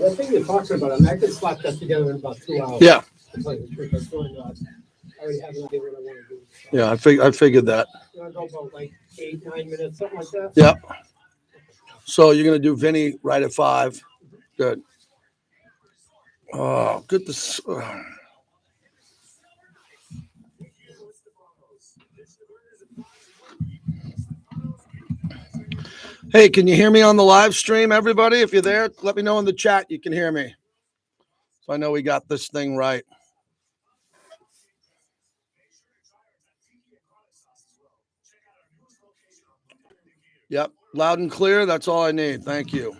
that thing you're talking about, I mean, I could slap that together in about 2 hours. Yeah. To tell you the truth, that's really not. I already have an idea what I want to do. So, Yeah, I figured that. you want to go about like 8-9 minutes, something like that? Yep. So you're gonna do Vinny right at 5. Good. Oh, good to. Hey, can you hear me on the live stream, everybody? If you're there, let me know in the chat you can hear me. So I know we got this thing right. Yep, loud and clear. That's all I need. Thank you.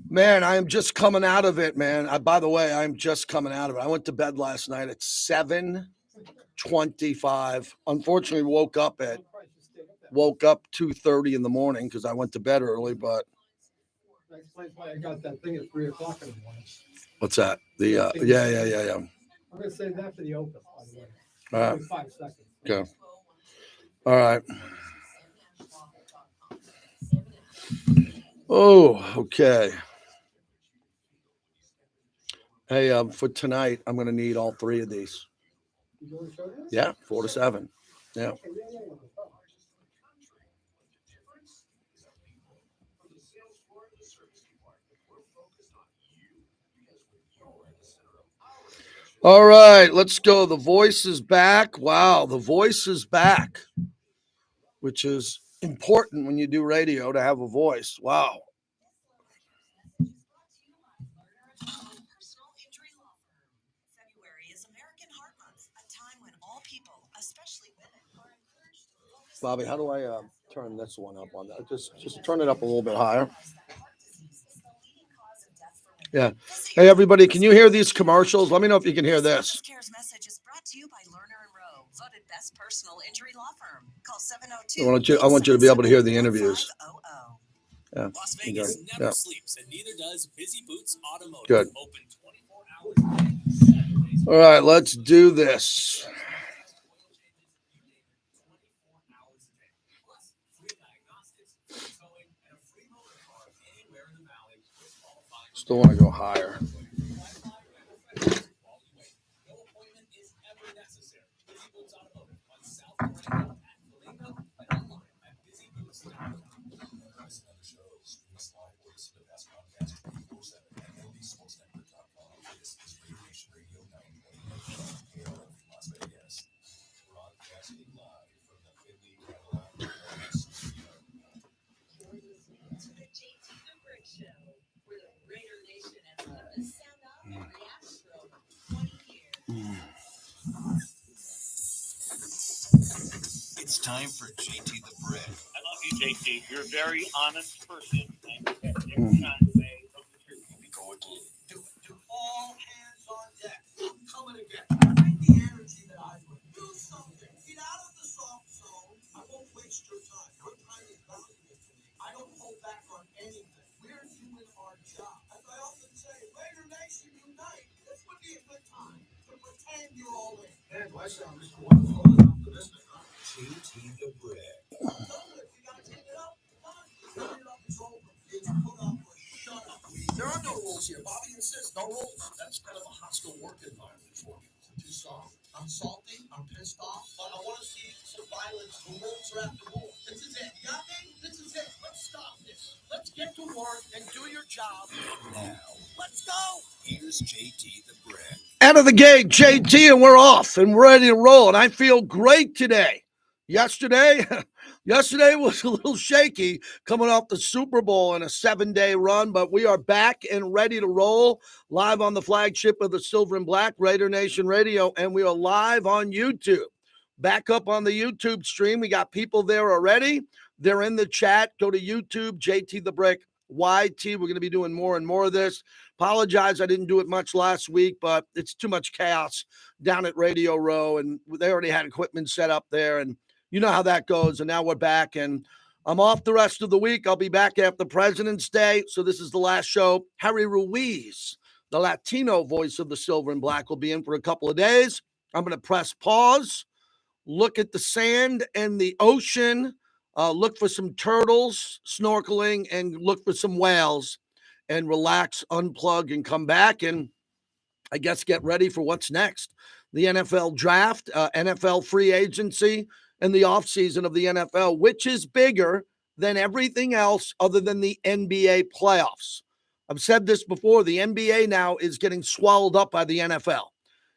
Man, I am just coming out of it, man. By the way, I'm just coming out of it. I went to bed last night at 7:25. Unfortunately, woke up 2:30 in the morning because I went to bed early. But That explains why I got that thing at 3 o'clock in the morning. what's that? The yeah. I'm going to save that for the open, by the way. All right. Only 5 seconds. Okay. All right. Oh, okay. Hey, for tonight, I'm going to need all 3 of these. You want to show this? Yeah, 4 to 7. Yeah. Okay, yeah. All right, let's go. The voice is back. Wow, the voice is back, which is important when you do radio to have a voice. Wow. Bobby, how do I turn this one up on that? Just turn it up a little bit higher. Yeah. Hey, everybody, can you hear these commercials? Let me know if you can hear this. Care's message is brought to you by Lerner and Rowe, voted best personal injury law firm. Call 702. I want you to be able to hear the interviews. Yeah. Las Vegas never sleeps, and neither does Busy Boots Automotive. Good. Open 24 hours. All right, let's do this. Still want to go higher. It's time for JT the Brick. I love you, JT. You're a very honest person. And every time you say the truth. Here we go again. Do all hands on deck. Coming again. Bring the energy that I bring. Do something. Get out of the soft zone. I won't waste your time. Your time is valuable to me. I don't hold back on anything. We're doing our job. As I often say, Raider Nation unite. This would be a good time to pretend you're all in. Man, do I sound just wonderful enough for this thing, huh? JT the Brick. You gotta take it up. Fine. Turn it up is over. It's put up or shut up. There are no rules here. Bobby insists. No rules. That's kind of a hostile work environment for me. Too soft. I'm salty. I'm pissed off. But I want to see some violence. The wolves are after wolves. This is it. You got me? This is it. Let's stop this. Let's get to work and do your job. Now, Let's go. here's JT the Brick. Out of the gate, JT, and we're off and ready to roll. And I feel great today. Yesterday was a little shaky coming off the Super Bowl in a 7-day run, but we are back and ready to roll live on the flagship of the Silver and Black, Raider Nation Radio, and we are live on YouTube. Back up on the YouTube stream. We got people there already. They're in the chat. Go to YouTube, JT the Brick, YT. We're going to be doing more and more of this. Apologize, I didn't do it much last week, but it's too much chaos down at Radio Row, and they already had equipment set up there, and you know how that goes. And now we're back, and I'm off the rest of the week. I'll be back after President's Day, so this is the last show. Harry Ruiz, the Latino voice of the Silver and Black, will be in for a couple of days. I'm going to press pause, look at the sand and the ocean look for some turtles snorkeling and look for some whales and relax, unplug, and come back and I guess get ready for what's next. The NFL draft, NFL free agency, and the offseason of the NFL, which is bigger than everything else other than the NBA playoffs. I've said this before. The NBA now is getting swallowed up by the NFL.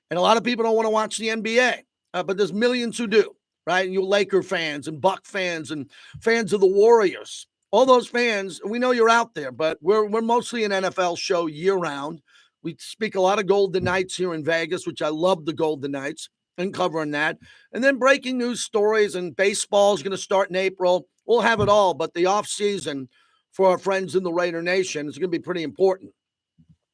And a lot of people don't want to watch the NBA, but there's millions who do, right? You Laker fans and Buck fans and fans of the Warriors. All those fans, we know you're out there, but we're mostly an NFL show year-round. We speak a lot of Golden Knights here in Vegas, which I love the Golden Knights and covering that. And then breaking news stories, and baseball is going to start in April. We'll have it all, but the offseason for our friends in the Raider Nation is going to be pretty important.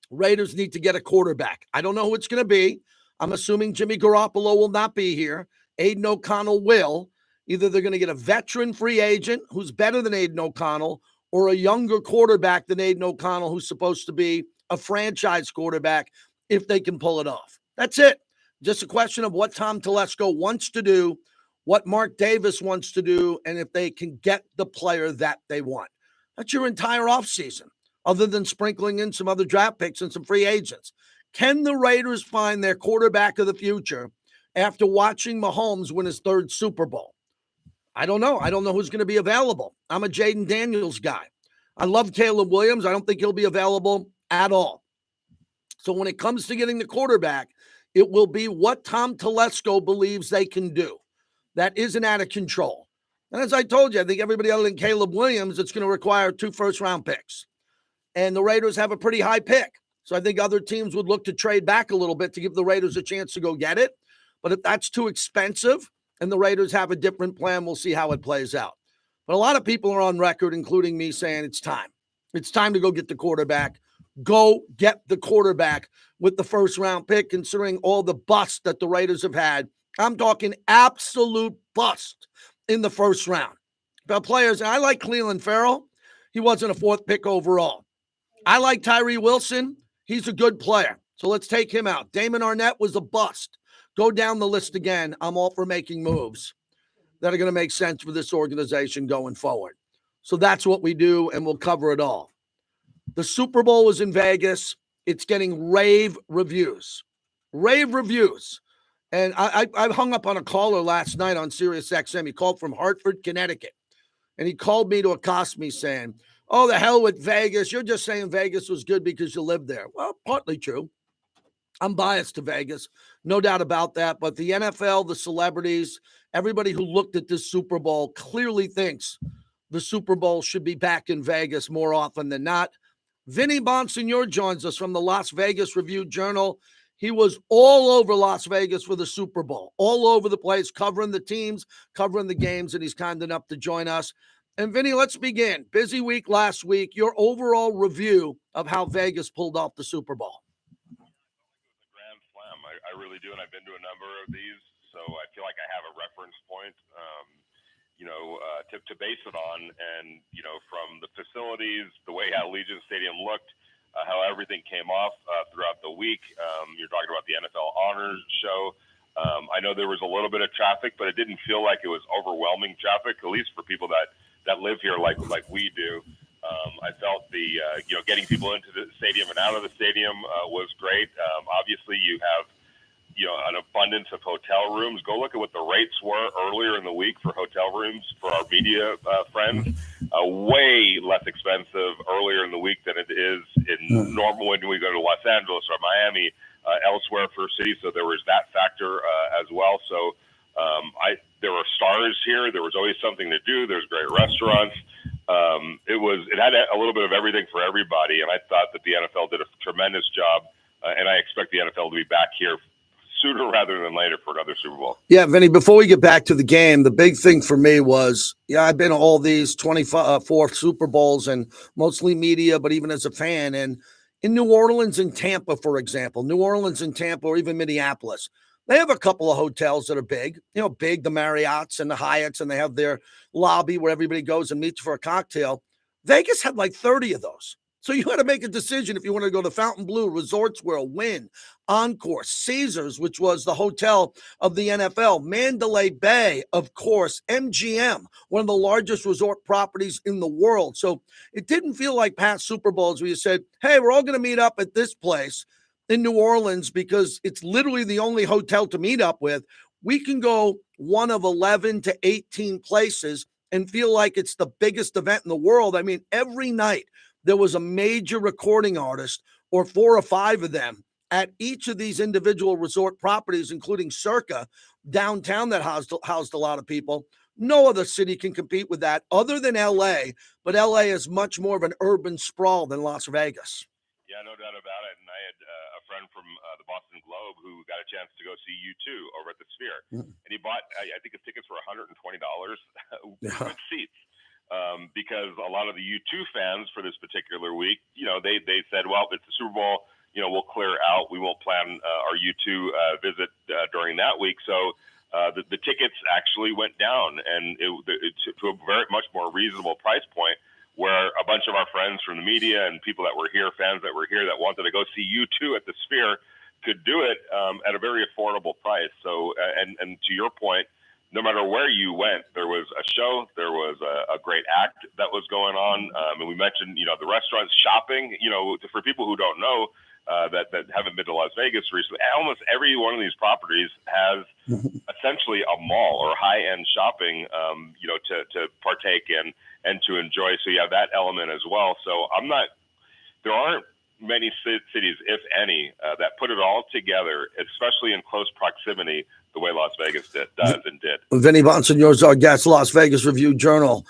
Raiders need to get a quarterback. I don't know who it's going to be. I'm assuming Jimmy Garoppolo will not be here. Aiden O'Connell will. Either they're going to get a veteran free agent who's better than Aiden O'Connell or a younger quarterback than Aiden O'Connell who's supposed to be a franchise quarterback if they can pull it off. That's it. Just a question of what Tom Telesco wants to do, what Mark Davis wants to do, and if they can get the player that they want. That's your entire offseason, other than sprinkling in some other draft picks and some free agents. Can the Raiders find their quarterback of the future after watching Mahomes win his third Super Bowl? I don't know. I don't know who's going to be available. I'm a Jaden Daniels guy. I love Caleb Williams. I don't think he'll be available at all. So when it comes to getting the quarterback, it will be what Tom Telesco believes they can do. That isn't out of control. And as I told you, I think everybody other than Caleb Williams, it's going to require 2 first-round picks. And the Raiders have a pretty high pick. So I think other teams would look to trade back a little bit to give the Raiders a chance to go get it. But if that's too expensive and the Raiders have a different plan, we'll see how it plays out. But a lot of people are on record, including me, saying it's time. It's time to go get the quarterback. Go get the quarterback with the first-round pick, considering all the busts that the Raiders have had. I'm talking absolute bust in the first round. The players, I like Cleveland Farrell. He wasn't a 4th pick overall. I like Tyree Wilson. He's a good player. So let's take him out. Damon Arnett was a bust. Go down the list again. I'm all for making moves that are going to make sense for this organization going forward. So that's what we do, and we'll cover it all. The Super Bowl was in Vegas. It's getting rave reviews. Rave reviews. And I hung up on a caller last night on Sirius XM. He called from Hartford, Connecticut. And he called me to accost me saying, oh, the hell with Vegas. You're just saying Vegas was good because you lived there. Well, partly true. I'm biased to Vegas. No doubt about that. But the NFL, the celebrities, everybody who looked at this Super Bowl clearly thinks the Super Bowl should be back in Vegas more often than not. Vinny Bonsignor joins us from the Las Vegas Review-Journal. He was all over Las Vegas for the Super Bowl, all over the place, covering the teams, covering the games, and he's kind enough to join us. And Vinny, let's begin. Busy week last week. Your overall review of how Vegas pulled off the Super Bowl. Grand Slam. I really do, and I've been to a number of these, so I feel like I have a reference point, to base it on. And, from the facilities, the way how Allegiant Stadium looked, how everything came off throughout the week. You're talking about the NFL Honors Show. I know there was a little bit of traffic, but it didn't feel like it was overwhelming traffic, at least for people that live here like we do. I felt the getting people into the stadium and out of the stadium was great. Obviously, you have an abundance of hotel rooms. Go look at what the rates were earlier in the week for hotel rooms for our media friends. Way less expensive earlier in the week than it is in normal when we go to Los Angeles or Miami, elsewhere for cities. So there was that factor as well. So there were stars here. There was always something to do. There's great restaurants. It had a little bit of everything for everybody. And I thought that the NFL did a tremendous job. And I expect the NFL to be back here sooner rather than later for another Super Bowl. Yeah, Vinny, before we get back to the game, the big thing for me was, I've been to all these 24 Super Bowls and mostly media, but even as a fan. And in New Orleans and Tampa, for example, New Orleans and Tampa or even Minneapolis, they have a couple of hotels that are big, the Marriotts and the Hyatts, and they have their lobby where everybody goes and meets for a cocktail. Vegas had like 30 of those. So you had to make a decision if you want to go to Fontainebleau, Resorts World, Wynn, Encore, Caesars, which was the hotel of the NFL, Mandalay Bay, of course, MGM, one of the largest resort properties in the world. So it didn't feel like past Super Bowls where you said, hey, we're all going to meet up at this place in New Orleans because it's literally the only hotel to meet up with. We can go one of 11 to 18 places and feel like it's the biggest event in the world. I mean, every night there was a major recording artist or 4 or 5 of them at each of these individual resort properties, including Circa downtown that housed a lot of people. No other city can compete with that other than LA, but LA is much more of an urban sprawl than Las Vegas. Yeah, no doubt about it. And I had a friend from the Boston Globe who got a chance to go see U2 over at the Sphere. And he bought, I think his tickets were $120 with seats. Because a lot of the U2 fans for this particular week, they said, well, it's the Super Bowl, we'll clear out. We won't plan our U2 visit during that week. So the tickets actually went down, and it to a very much more reasonable price point, where a bunch of our friends from the media and people that were here, fans that were here that wanted to go see U2 at the Sphere could do it at a very affordable price. So, and to your point, no matter where you went, there was a show, there was a great act that was going on. And we mentioned, the restaurants, shopping, for people who don't know, that haven't been to Las Vegas recently, almost every one of these properties has essentially a mall or high-end shopping, to partake in and to enjoy. So you have that element as well. So there aren't many cities, if any, that put it all together, especially in close proximity, the way Las Vegas did. Vinny Bonsignore's our guest, Las Vegas Review-Journal.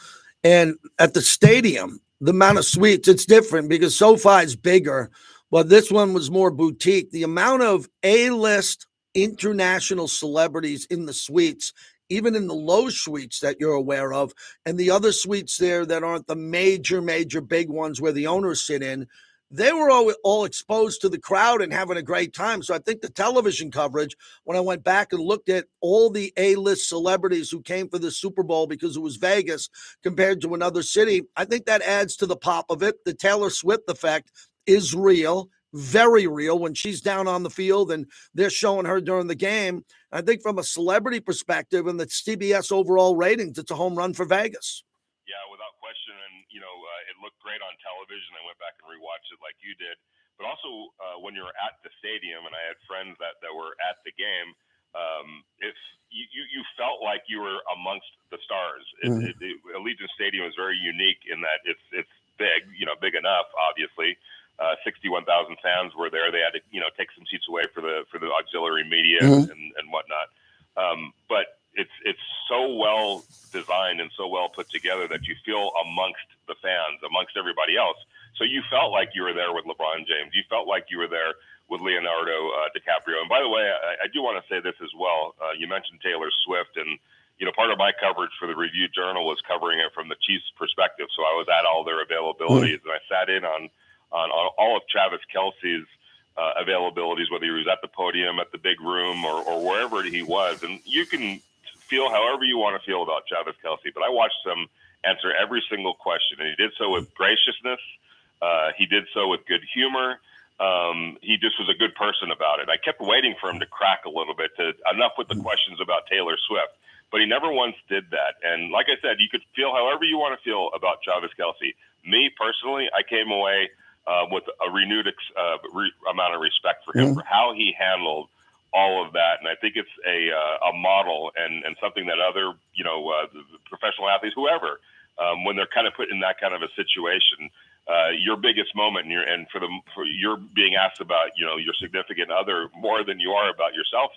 And at the stadium, the amount of suites, it's different because SoFi is bigger, but this one was more boutique. The amount of A-list international celebrities in the suites, even in the low suites that you're aware of, and the other suites there that aren't the major big ones where the owners sit in, they were all exposed to the crowd and having a great time. So I think the television coverage, when I went back and looked at all the A-list celebrities who came for the Super Bowl because it was Vegas compared to another city, I think that adds to the pop of it. The Taylor Swift effect is real, very real, when she's down on the field and they're showing her during the game. I think from a celebrity perspective and the CBS overall ratings, it's a home run for Vegas. Yeah, without question. And, it looked great on television. I went back and rewatched it like you did. But also when you're at the stadium, and I had friends that were at the game, if you felt like you were amongst the stars. Allegiant Stadium is very unique in that it's big, big enough, obviously. 61,000 fans were there. They had to, take some seats away for the auxiliary media and whatnot. But it's so well designed and so well put together that you feel amongst the fans, amongst everybody else. So you felt like you were there with LeBron James. You felt like you were there with Leonardo DiCaprio. And by the way, I do want to say this as well. You mentioned Taylor Swift, and part of my coverage for the Review-Journal was covering it from the Chiefs' perspective. So I was at all their availabilities, and I sat in on all of Travis Kelce's availabilities, whether he was at the podium, at the big room, or wherever he was. And you can feel however you want to feel about Travis Kelce, but I watched him answer every single question, and he did so with graciousness. He did so with good humor. He just was a good person about it. I kept waiting for him to crack a little bit, enough with the questions about Taylor Swift, but he never once did that. And like I said, you could feel however you want to feel about Travis Kelce. Me personally, I came away with a renewed amount of respect for him for how he handled all of that. And I think it's a model and something that other, professional athletes, whoever, when they're kind of put in that kind of a situation, your biggest moment and for you're being asked about, your significant other more than you are about yourself,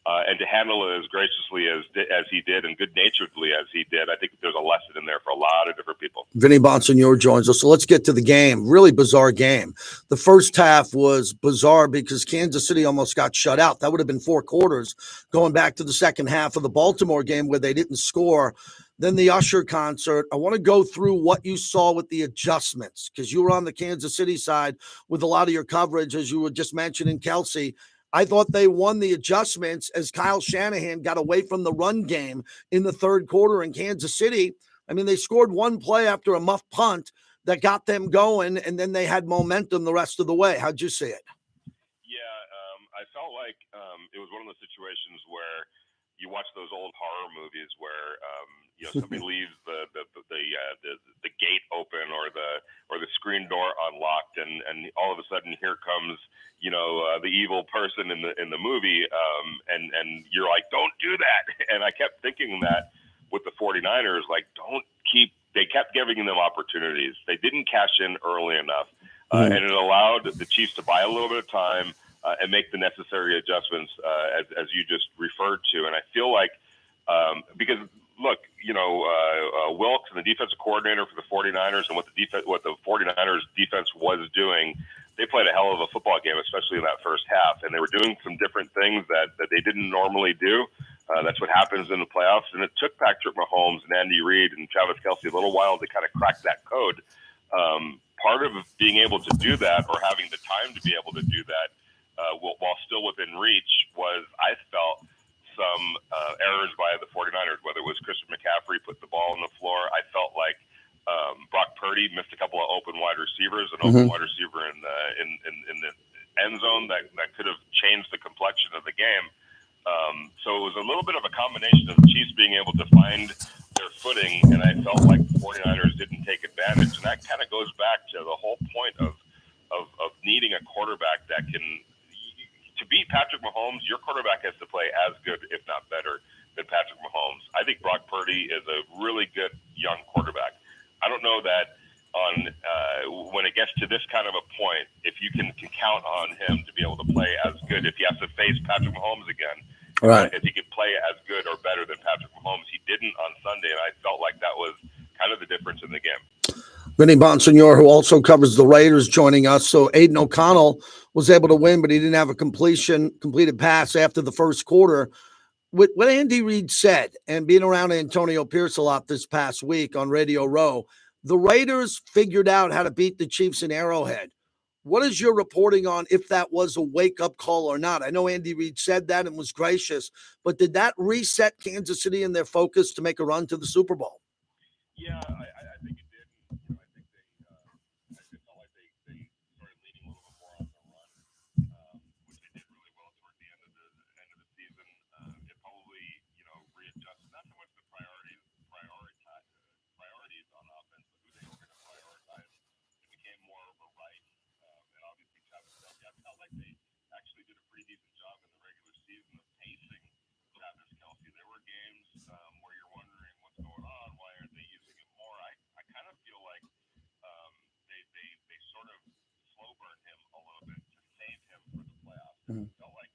and to handle it as graciously as he did and good-naturedly as he did, I think there's a lesson in there for a lot of different people. Vinny Bonsignore joins us. So let's get to the game. Really bizarre game. The first half was bizarre because Kansas City almost got shut out. That would have been 4 quarters going back to the second half of the Baltimore game where they didn't score. Then the Usher concert. I want to go through what you saw with the adjustments because you were on the Kansas City side with a lot of your coverage, as you were just mentioning, Kelce. I thought they won the adjustments as Kyle Shanahan got away from the run game in the third quarter in Kansas City. I mean, they scored one play after a muff punt. that got them going, and then they had momentum the rest of the way. How'd you see it? Yeah, I felt like it was one of those situations where you watch those old horror movies where somebody leaves the gate open or the screen door unlocked, and all of a sudden here comes the evil person in the movie, and you're like, don't do that. And I kept thinking that with the 49ers, like, they kept giving them opportunities. They didn't cash in early enough, and it allowed the Chiefs to buy a little bit of time and make the necessary adjustments, as you just referred to. And I feel like, because look, Wilkes and the defensive coordinator for the 49ers and what the 49ers defense was doing, they played a hell of a football game, especially in that first half. And they were doing some different things that they didn't normally do. That's what happens in the playoffs. And it took Patrick Mahomes and Andy Reid and Travis Kelce a little while to kind of crack that code. Part of being able to do that, or having the time to be able to do that, while still within reach, was, I felt, some errors by the 49ers, whether it was Christian McCaffrey put the ball on the floor. I felt like Brock Purdy missed a couple of open wide receivers, an open wide receiver in the end zone that could have changed the complexion of the game. So it was a little bit of a combination of the Chiefs being able to find their footing, and I felt like the 49ers didn't take advantage. And that kind of goes back to the whole point of needing a quarterback that can, to beat Patrick Mahomes, your quarterback has to play as good, if not better, than Patrick Mahomes. I think Brock Purdy is a really good young quarterback. I don't know that when it gets to this kind of a point, if you can count on him to be able to play as good, if he has to face Patrick Mahomes again, Right. if he could play as good or better than Patrick Mahomes. He didn't on Sunday, and I felt like that was kind of the difference in the game. Vinny Bonsignor, who also covers the Raiders, joining us. So Aiden O'Connell was able to win, but he didn't have a completed pass after the first quarter. With what Andy Reid said, and being around Antonio Pierce a lot this past week on Radio Row, the Raiders figured out how to beat the Chiefs in Arrowhead. What is your reporting on if that was a wake-up call or not? I know Andy Reid said that and was gracious, but did that reset Kansas City in their focus to make a run to the Super Bowl? Yeah, I think it did. I think I felt like they started leaning a little bit more on the run, which they did really well toward the end of the season. It probably readjusted not so much the priorities on offense, but who they were going to prioritize. It became more of a right, and obviously Travis Kelce. I felt like they actually did a pretty decent job in the regular season of pacing Travis Kelce. There were games where you're wondering what's going on. Why aren't they using him more? I kind of feel like they sort of slow burned him a little bit to save him for the playoffs. It felt like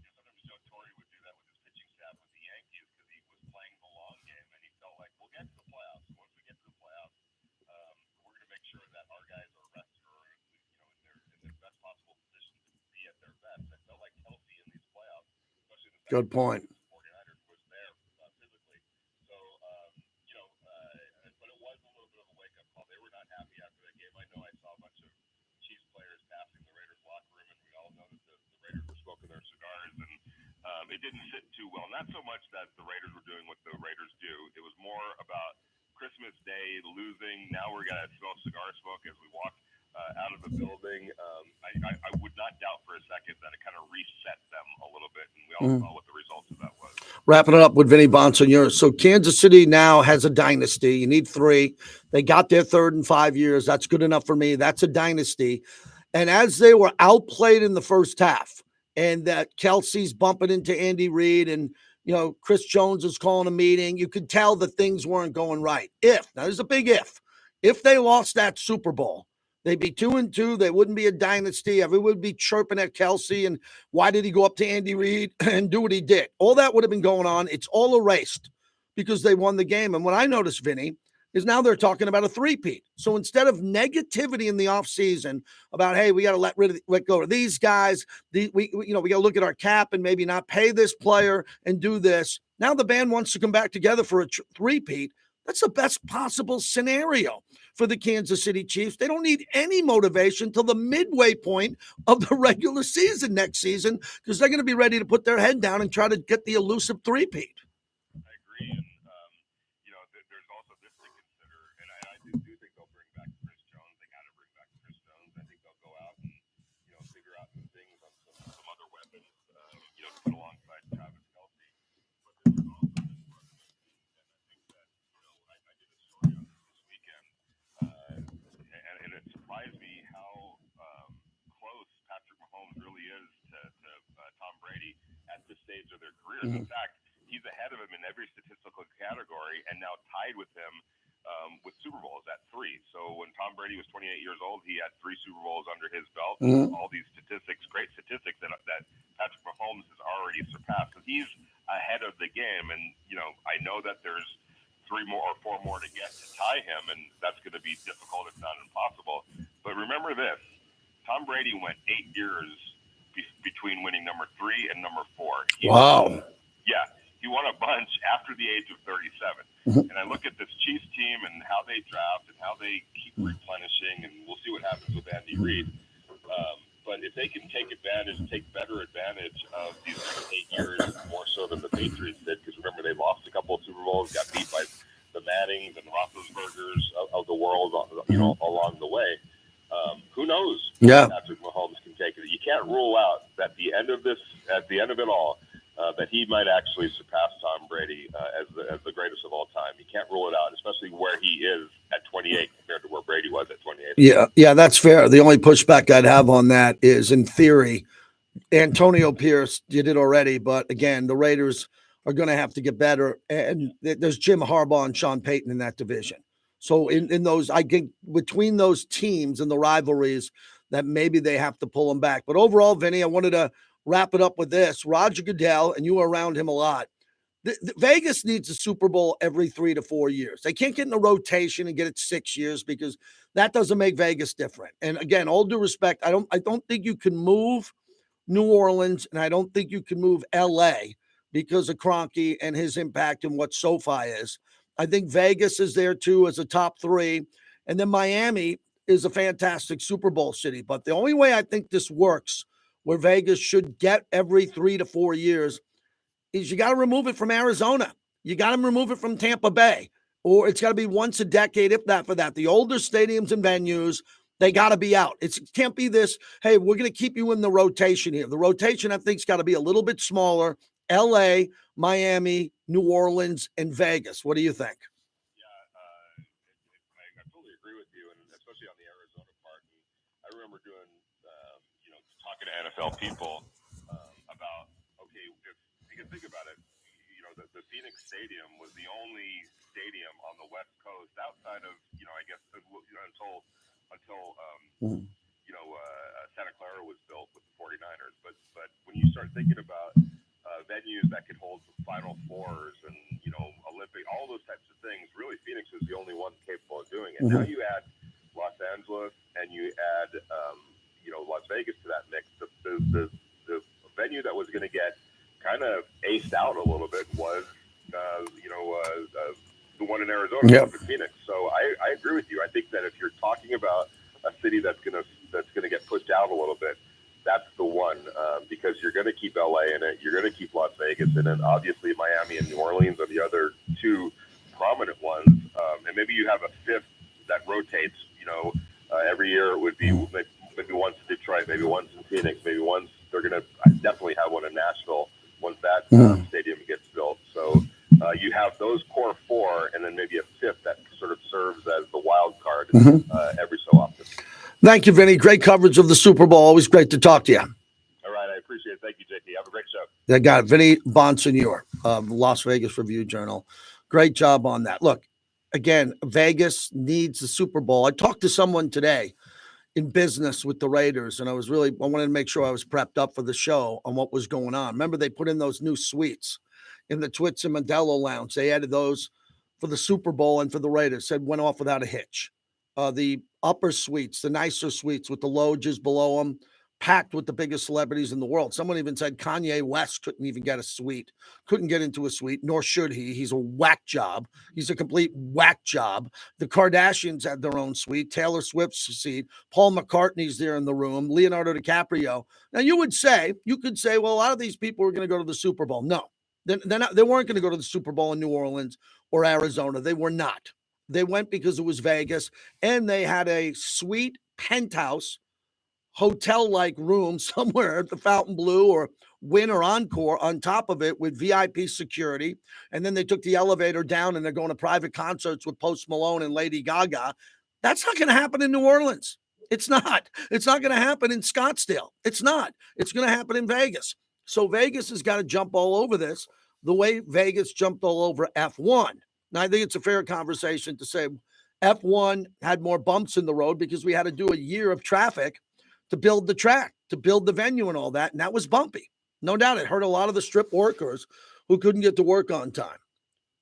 sometimes Joe Torre would do that with his pitching staff with the Yankees because he was playing the long game, and he felt like we'll get to the playoffs. Once we get to the playoffs, we're going to make sure that our guys are rested or in their best possible position to be at their best. I felt like Kelce in these playoffs, especially in the Good point. 49ers, was there physically. So, but it was a little bit of a wake-up call. They were not happy after that game. I know I saw a bunch of Chiefs players passing the Raiders locker room, and we all know that the Raiders were smoking their cigars, and it didn't sit too well. Not so much that the Raiders were doing what the Raiders do. It was more about Christmas Day losing. Now we're going to smell cigar smoke as we walk out of the building. I would not doubt for a second that it kind of reset them a little bit, and we all saw what the results of that was. Wrapping it up with Vinny Bonsignor. So Kansas City now has a dynasty. You need 3. They got their third in 5 years. That's good enough for me. That's a dynasty. And as they were outplayed in the first half, and that Kelce's bumping into Andy Reid, and Chris Jones is calling a meeting, you could tell that things weren't going right. Now there's a big if they lost that Super Bowl, they'd be 2-2. They wouldn't be a dynasty. Everyone would be chirping at Kelce, and why did he go up to Andy Reid and do what he did? All that would have been going on. It's all erased because they won the game. And what I noticed, Vinny, is now they're talking about a three-peat. So instead of negativity in the offseason about, hey, we got to let go of these guys, we got to look at our cap and maybe not pay this player and do this. Now the band wants to come back together for a three-peat. That's the best possible scenario for the Kansas City Chiefs. They don't need any motivation till the midway point of the regular season next season, because they're going to be ready to put their head down and try to get the elusive three-peat. I agree, and there's also this to consider, and I do think they'll bring back Chris surprised me how close Patrick Mahomes really is to Tom Brady at this stage of their careers. In fact, he's ahead of him in every statistical category, and now tied with him with Super Bowls at 3. So when Tom Brady was 28 years old, he had 3 Super Bowls under his belt. All these statistics, great statistics that Patrick Mahomes has already surpassed. So he's ahead of the game, and I know that there's 3 more or 4 more to get to tie him, and that's going to be difficult, if not impossible. But remember this: Tom Brady went 8 years between winning number 3 and number 4. Wow. Yeah. He won a bunch after the age of 37. And I look at this Chiefs team and how they draft and how they keep replenishing, and we'll see what happens with Andy Reid. But if they can take better advantage of these next 8 years, more so than the Patriots did, because remember, they lost a couple of Super Bowls, got beat by the Mannings and Roethlisbergers of the world, along the way. Who knows? Yeah. Patrick Mahomes can take it. You can't rule out that at the end of it all, that he might actually surpass Tom Brady as the greatest of all time. You can't rule it out, especially where he is at 28 compared to where Brady was at 28. Yeah, that's fair. The only pushback I'd have on that is, in theory, Antonio Pierce did it already, but again, the Raiders are going to have to get better, and there's Jim Harbaugh and Sean Payton in that division. So in those, I think between those teams and the rivalries, that maybe they have to pull them back. But overall, Vinny, I wanted to wrap it up with this. Roger Goodell, and you were around him a lot. Vegas needs a Super Bowl every 3 to 4 years. They can't get in a rotation and get it 6 years, because that doesn't make Vegas different. And again, all due respect, I don't think you can move New Orleans, and I don't think you can move LA because of Kroenke and his impact and what SoFi is. I think Vegas is there too as a top 3. And then Miami is a fantastic Super Bowl city. But the only way I think this works, where Vegas should get every 3 to 4 years, is you got to remove it from Arizona. You got to remove it from Tampa Bay, or it's got to be once a decade, if that for that. The older stadiums and venues, they got to be out. It can't be this, hey, we're going to keep you in the rotation here. The rotation, I think, has got to be a little bit smaller. LA, Miami, New Orleans, and Vegas. What do you think? I totally agree with you, and especially on the Arizona part. I remember doing, talking to NFL people about, okay, if you can think about it, the Phoenix Stadium was the only stadium on the West Coast outside of, I guess, until Santa Clara was built with the 49ers. But when you start thinking about venues that could hold Final Fours and, Olympic, all those types of things, really Phoenix is the only one capable of doing it. Now you add Los Angeles and you add, Las Vegas to that mix. The venue that was going to get kind of aced out a little bit was, the one in Arizona, up in Phoenix. So I agree with you. I think that if you're talking about a city that's gonna get pushed out a little bit, that's the one, because you're going to keep LA in it, you're going to keep Las Vegas in it. Obviously, Miami and New Orleans are the other 2 prominent ones, and maybe you have a 5th that rotates. Every year it would be maybe once in Detroit, maybe once in Phoenix, maybe once they're going to definitely have one in Nashville once that stadium gets built. So you have those core 4, and then maybe a 5th that sort of serves as the wild card every so often. Thank you, Vinny. Great coverage of the Super Bowl. Always great to talk to you. All right. I appreciate it. Thank you, JP. Have a great show. I got it. Vinny Bonsignor of Las Vegas Review-Journal. Great job on that. Look, again, Vegas needs the Super Bowl. I talked to someone today in business with the Raiders, and I wanted to make sure I was prepped up for the show on what was going on. Remember, they put in those new suites in the Twits and Modelo Lounge. They added those for the Super Bowl and for the Raiders. Said went off without a hitch. The upper suites, the nicer suites with the loges below them, packed with the biggest celebrities in the world. Someone even said Kanye West couldn't even get a suite, couldn't get into a suite, nor should he. He's a whack job. He's a complete whack job. The Kardashians had their own suite, Taylor Swift's suite, Paul McCartney's there in the room, Leonardo DiCaprio. Now you could say, well, a lot of these people are going to go to the Super Bowl. No, they weren't going to go to the Super Bowl in New Orleans or Arizona. They were not. They went because it was Vegas, and they had a sweet penthouse hotel-like room somewhere at the Fontainebleau or Wynn or Encore on top of it with VIP security. And then they took the elevator down, and they're going to private concerts with Post Malone and Lady Gaga. That's not going to happen in New Orleans. It's not. It's not going to happen in Scottsdale. It's not. It's going to happen in Vegas. So Vegas has got to jump all over this the way Vegas jumped all over F1. Now, I think it's a fair conversation to say F1 had more bumps in the road because we had to do a year of traffic to build the track, to build the venue and all that. And that was bumpy. No doubt it hurt a lot of the strip workers who couldn't get to work on time.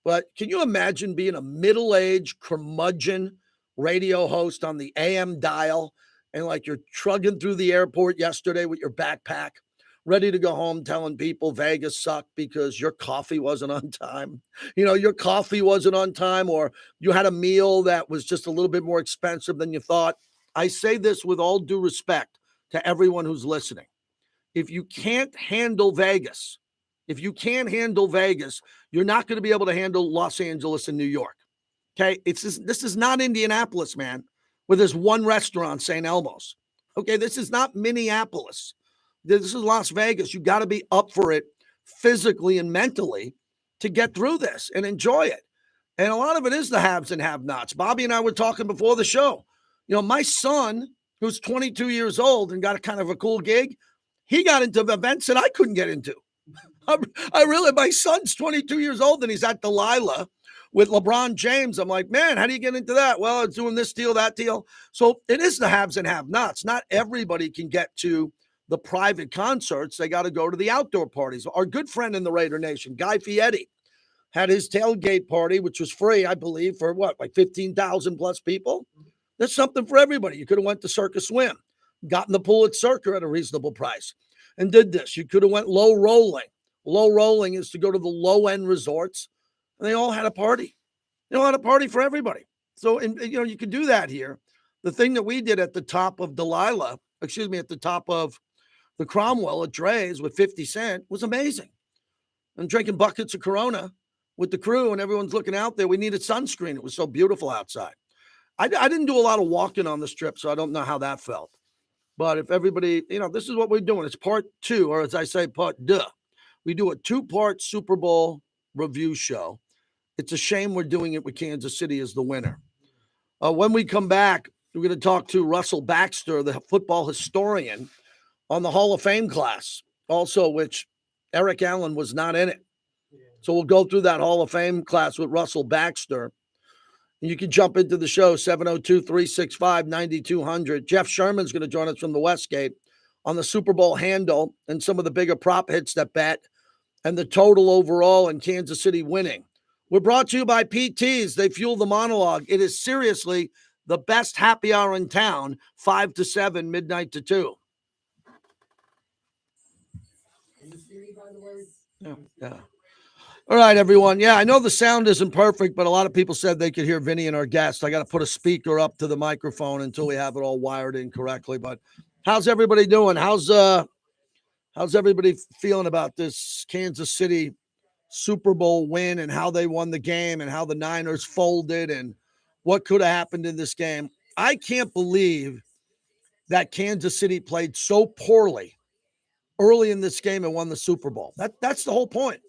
But can you imagine being a middle-aged curmudgeon radio host on the AM dial and like you're trugging through the airport yesterday with your backpack, ready to go home telling people Vegas sucked because your coffee wasn't on time. Your coffee wasn't on time, or you had a meal that was just a little bit more expensive than you thought. I say this with all due respect to everyone who's listening. If you can't handle Vegas, you're not going to be able to handle Los Angeles and New York. Okay. This is not Indianapolis, man, where there's one restaurant, St. Elmo's. Okay. This is not Minneapolis. This is Las Vegas. You got to be up for it physically and mentally to get through this and enjoy it. And a lot of it is the haves and have-nots. Bobby and I were talking before the show. My son, who's 22 years old and got a kind of a cool gig, he got into events that I couldn't get into. My son's 22 years old and he's at Delilah with LeBron James. I'm like, man, how do you get into that? Well, it's doing this deal, that deal. So it is the haves and have-nots. Not everybody can get to the private concerts. They got to go to the outdoor parties. Our good friend in the Raider Nation, Guy Fieri, had his tailgate party, which was free, I believe, for like 15,000 plus people. There's something for everybody. You could have went to Circus Swim, got in the pool at Circa at a reasonable price, and did this. You could have went low rolling. Low rolling is to go to the low-end resorts, and they all had a party. They all had a party for everybody. So, you could do that here. The thing that we did at the top of at the top of the Cromwell at Dre's with 50 Cent was amazing. I'm drinking buckets of Corona with the crew, and everyone's looking out there. We needed sunscreen. It was so beautiful outside. I didn't do a lot of walking on the strip, so I don't know how that felt. But if everybody, this is what we're doing. It's part 2, or as I say, part 2. We do a 2-part Super Bowl review show. It's a shame we're doing it with Kansas City as the winner. When we come back, we're going to talk to Russell Baxter, the football historian, on the Hall of Fame class, also, which Eric Allen was not in it. So we'll go through that Hall of Fame class with Russell Baxter. And you can jump into the show, 702-365-9200. Jeff Sherman's going to join us from the Westgate on the Super Bowl handle and some of the bigger prop hits that bet and the total overall and Kansas City winning. We're brought to you by PTs. They fuel the monologue. It is seriously the best happy hour in town, 5 to 7, midnight to 2. Yeah. All right, everyone. Yeah, I know the sound isn't perfect, but a lot of people said they could hear Vinny and our guest. I got to put a speaker up to the microphone until we have it all wired in correctly. But how's everybody doing? How's everybody feeling about this Kansas City Super Bowl win and how they won the game and how the Niners folded and what could have happened in this game? I can't believe that Kansas City played so poorly early in this game and won the Super Bowl. That's the whole point.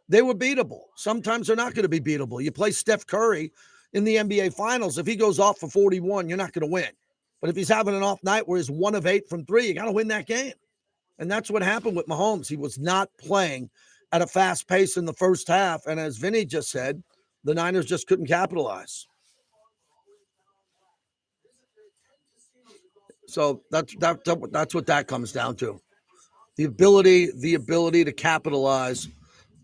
They were beatable. Sometimes they're not going to be beatable. You play Steph Curry in the NBA Finals. If he goes off for 41, you're not going to win. But if he's having an off night where he's 1 of 8 from 3, you got to win that game. And that's what happened with Mahomes. He was not playing at a fast pace in the first half. And as Vinny just said, the Niners just couldn't capitalize. So that's what that comes down to. The ability to capitalize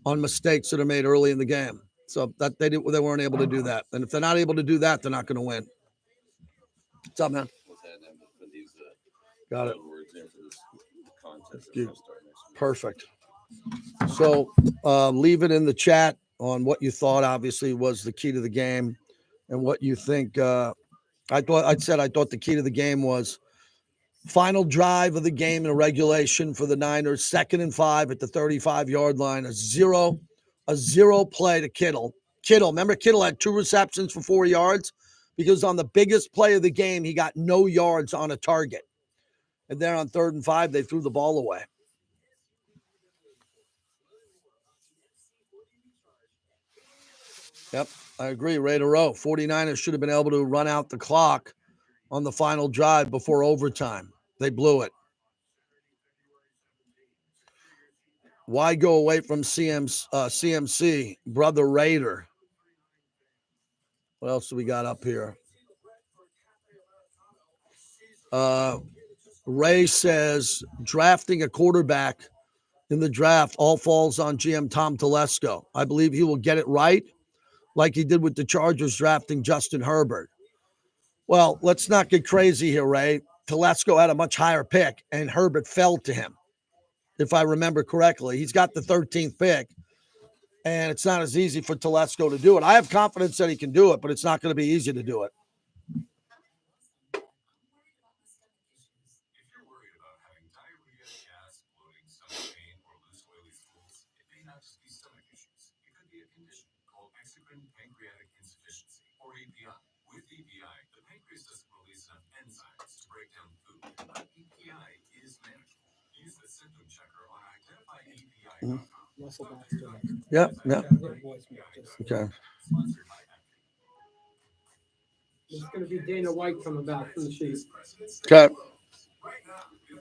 on mistakes that are made early in the game. So that they weren't able to do that. And if they're not able to do that, they're not going to win. What's up, man? Got it. Perfect. So leave it in the chat on what you thought obviously was the key to the game and what you think. I thought the key to the game was final drive of the game in a regulation for the Niners, 2nd and 5 at the 35-yard line, a zero play to Kittle. Remember Kittle had 2 receptions for 4 yards because on the biggest play of the game, he got no yards on a target. And then on 3rd and 5, they threw the ball away. Yep, I agree. Ray to row. 49ers should have been able to run out the clock on the final drive before overtime. They blew it. Why go away from CMC? Brother Raider. What else do we got up here? Ray says drafting a quarterback in the draft all falls on GM Tom Telesco. I believe he will get it right, like he did with the Chargers drafting Justin Herbert. Well, let's not get crazy here, Ray. Telesco had a much higher pick, and Herbert fell to him, if I remember correctly. He's got the 13th pick, and it's not as easy for Telesco to do it. I have confidence that he can do it, but it's not going to be easy to do it. Russell Baxter. Yep. Okay. Okay. It's going to be Dana White coming back from the Chiefs. Okay.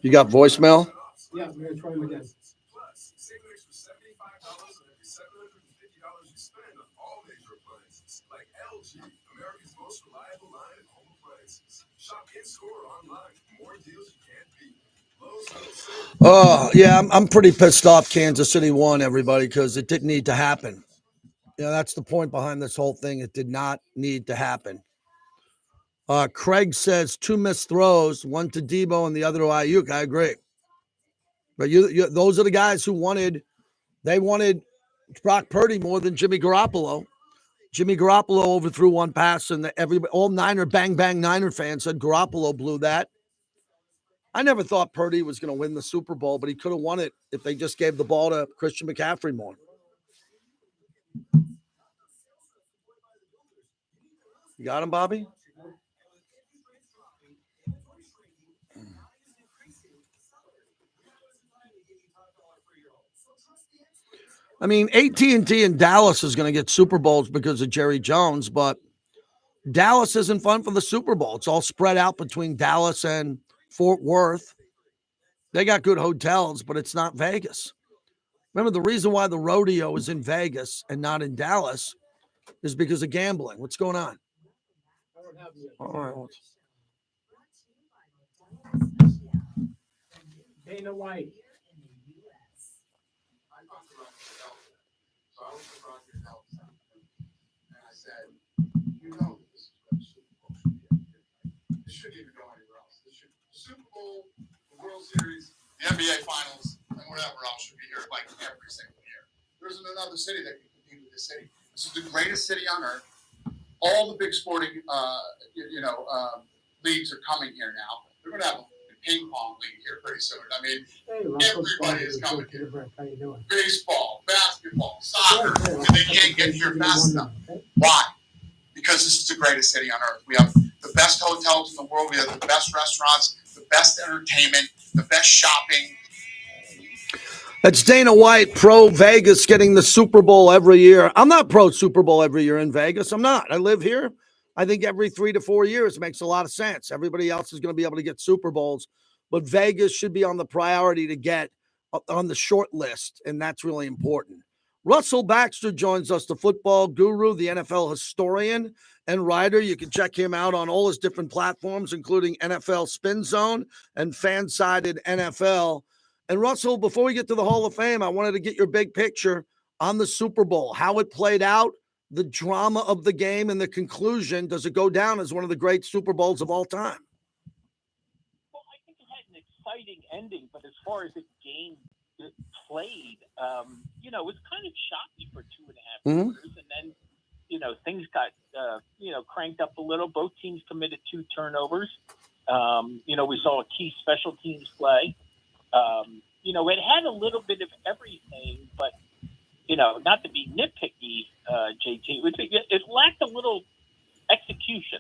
You got voicemail? Yeah, I'm going to try him again. America's most reliable line of home appliances. Shop in store or online. More deals you can't beat. Oh, yeah, I'm pretty pissed off Kansas City won, everybody, because it didn't need to happen. Yeah, that's the point behind this whole thing. It did not need to happen. Craig says 2 missed throws, one to Debo and the other to Ayuk. I agree. But those are the guys who wanted Brock Purdy more than Jimmy Garoppolo. Jimmy Garoppolo overthrew one pass, and all Niner bang Niner fans said Garoppolo blew that. I never thought Purdy was going to win the Super Bowl, but he could have won it if they just gave the ball to Christian McCaffrey more. You got him, Bobby? I mean, AT&T in Dallas is going to get Super Bowls because of Jerry Jones, but Dallas isn't fun for the Super Bowl. It's all spread out between Dallas and Fort Worth. They got good hotels, but it's not Vegas. Remember, the reason why the rodeo is in Vegas and not in Dallas is because of gambling. What's going on? All right. Dana White. So I was surprised at health center. And I said, you know this is what the Super Bowl should be. This shouldn't even go anywhere else. This should Super Bowl, the World Series, the NBA Finals, and whatever else should be here like every single year. There isn't another city that can compete with this city. This is the greatest city on earth. All the big sporting leagues are coming here now. They're going to have a ping pong league here pretty soon. I mean, everybody is coming here. How you doing? Baseball, basketball, soccer, and they can't get here fast enough. Why? Because this is the greatest city on earth. We have the best hotels in the world. We have the best restaurants, the best entertainment, the best shopping. That's Dana White, pro Vegas, getting the Super Bowl every year. I'm not pro Super Bowl every year in Vegas. I'm not. I live here. I think every 3 to 4 years makes a lot of sense. Everybody else is going to be able to get Super Bowls, but Vegas should be on the priority to get on the short list, and that's really important. Russell Baxter joins us, the football guru, the NFL historian and writer. You can check him out on all his different platforms, including NFL Spin Zone and Fansided NFL. And Russell, before we get to the Hall of Fame, I wanted to get your big picture on the Super Bowl, how it played out, the drama of the game, and the conclusion. Does it go down as one of the great Super Bowls of all time? Well, I think it had an exciting ending, but as far as the game played, it was kind of shocky for 2.5 years, and then, things got, cranked up a little. Both teams committed 2 turnovers. We saw a key special teams play. It had a little bit of everything, but, not to be nitpicky, JT, it lacked a little execution.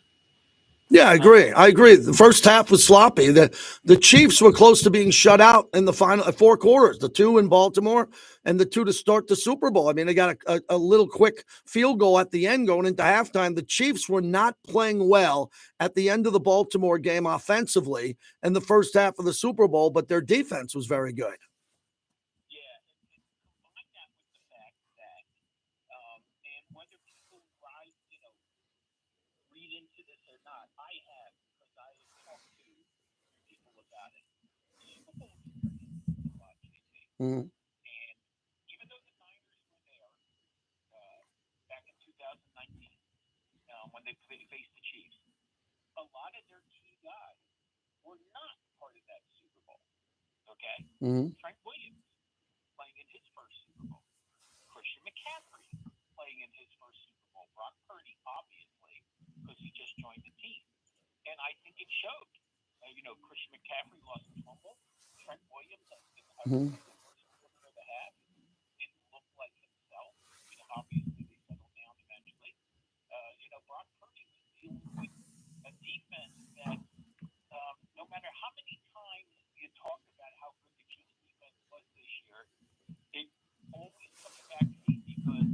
Yeah, I agree. I agree. The first half was sloppy. The Chiefs were close to being shut out in the final 4 quarters, the 2 in Baltimore and the 2 to start the Super Bowl. I mean, they got a little quick field goal at the end going into halftime. The Chiefs were not playing well at the end of the Baltimore game offensively in the first half of the Super Bowl, but their defense was very good. Yeah, and combine that with the fact that, and whether people read into this or not, I have, because I have talked to people about it. Super Bowl experience is a lot, JT. Mm-hmm. And even though the Niners were there back in 2019, when they faced the Chiefs, a lot of their key guys were not part of that Super Bowl. Okay? Mm-hmm. Trent Williams playing in his first Super Bowl. Christian McCaffrey playing in his first Super Bowl. Brock Purdy, obviously, because he just joined the team. And I think it showed. Christian McCaffrey lost a fumble. Trent Williams, I think, Mm-hmm. the first quarter of the half, didn't look like himself. Obviously, they settled down eventually. Brock Purdy was dealing with a defense that, no matter how many times you talk about how good the Chiefs defense was this year, it always comes back to me because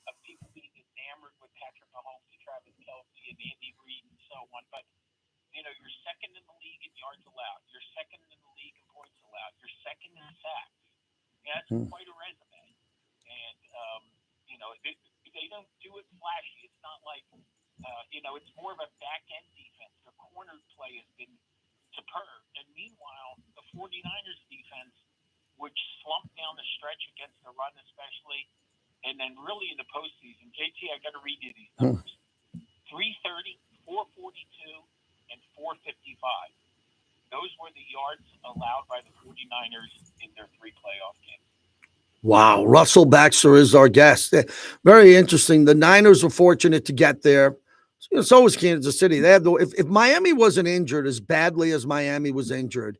of people being enamored with Patrick Mahomes, Travis Kelce, and Andy Reid, and so on. But you're second in the league in yards allowed. You're second in the league in points allowed. You're second in sacks. That's quite a resume. And they don't do it flashy. It's not like it's more of a back end defense. The corner play has been superb. And meanwhile, the 49ers defense, which slumped down the stretch against the run especially, and then really in the postseason, JT, I got to read you these numbers. 330, 442, and 455. Those were the yards allowed by the 49ers in their 3 playoff games. Wow. Russell Baxter is our guest. Very interesting. The Niners were fortunate to get there. So was Kansas City. They had if Miami wasn't injured as badly as Miami was injured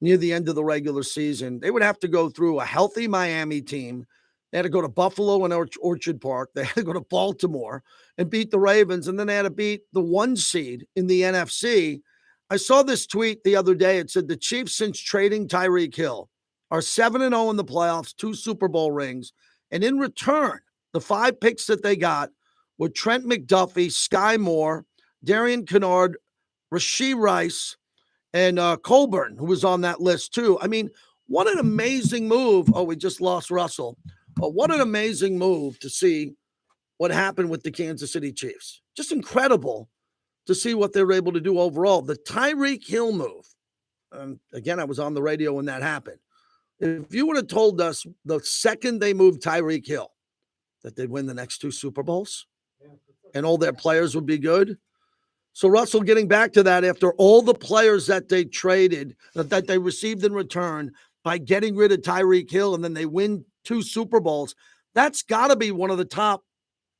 near the end of the regular season, they would have to go through a healthy Miami team. They had to go to Buffalo and Orchard Park. They had to go to Baltimore and beat the Ravens. And then they had to beat the 1 seed in the NFC. I saw this tweet the other day. It said the Chiefs, since trading Tyreek Hill, are 7-0 in the playoffs, 2 Super Bowl rings. And in return, the 5 picks that they got were Trent McDuffie, Sky Moore, Darian Kennard, Rashee Rice, and Colburn, who was on that list too. I mean, what an amazing move. Oh, we just lost Russell. But what an amazing move to see what happened with the Kansas City Chiefs. Just incredible to see what they were able to do overall. The Tyreek Hill move. Again, I was on the radio when that happened. If you would have told us the second they moved Tyreek Hill that they'd win the next 2 Super Bowls and all their players would be good. So Russell, getting back to that, after all the players that they traded, that they received in return by getting rid of Tyreek Hill, and then they win 2 Super Bowls, that's got to be one of the top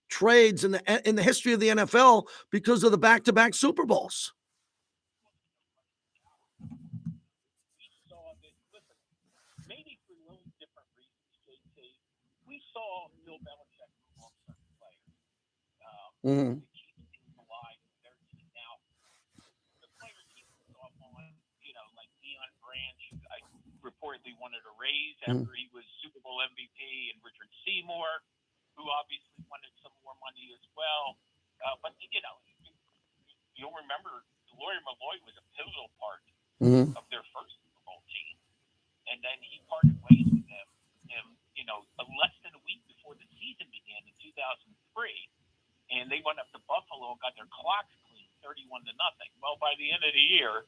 trades in the history of the NFL because of the back-to-back Super Bowls. Maybe for a little different reasons, JT. We saw Bill Belichick move on certain players. Mm-hmm. The Chiefs didn't alive with their team. Now, the players he moved off on, like Deion Branch, I reportedly wanted a raise after he was Super Bowl MVP, and Richard Seymour, who obviously wanted some more money as well. But, you'll remember Lawyer Malloy was a pivotal part of their first Super Bowl team. And then he parted ways with him, less than a week before the season began in 2003. And they went up to Buffalo and got their clocks cleaned 31-0. Well, by the end of the year,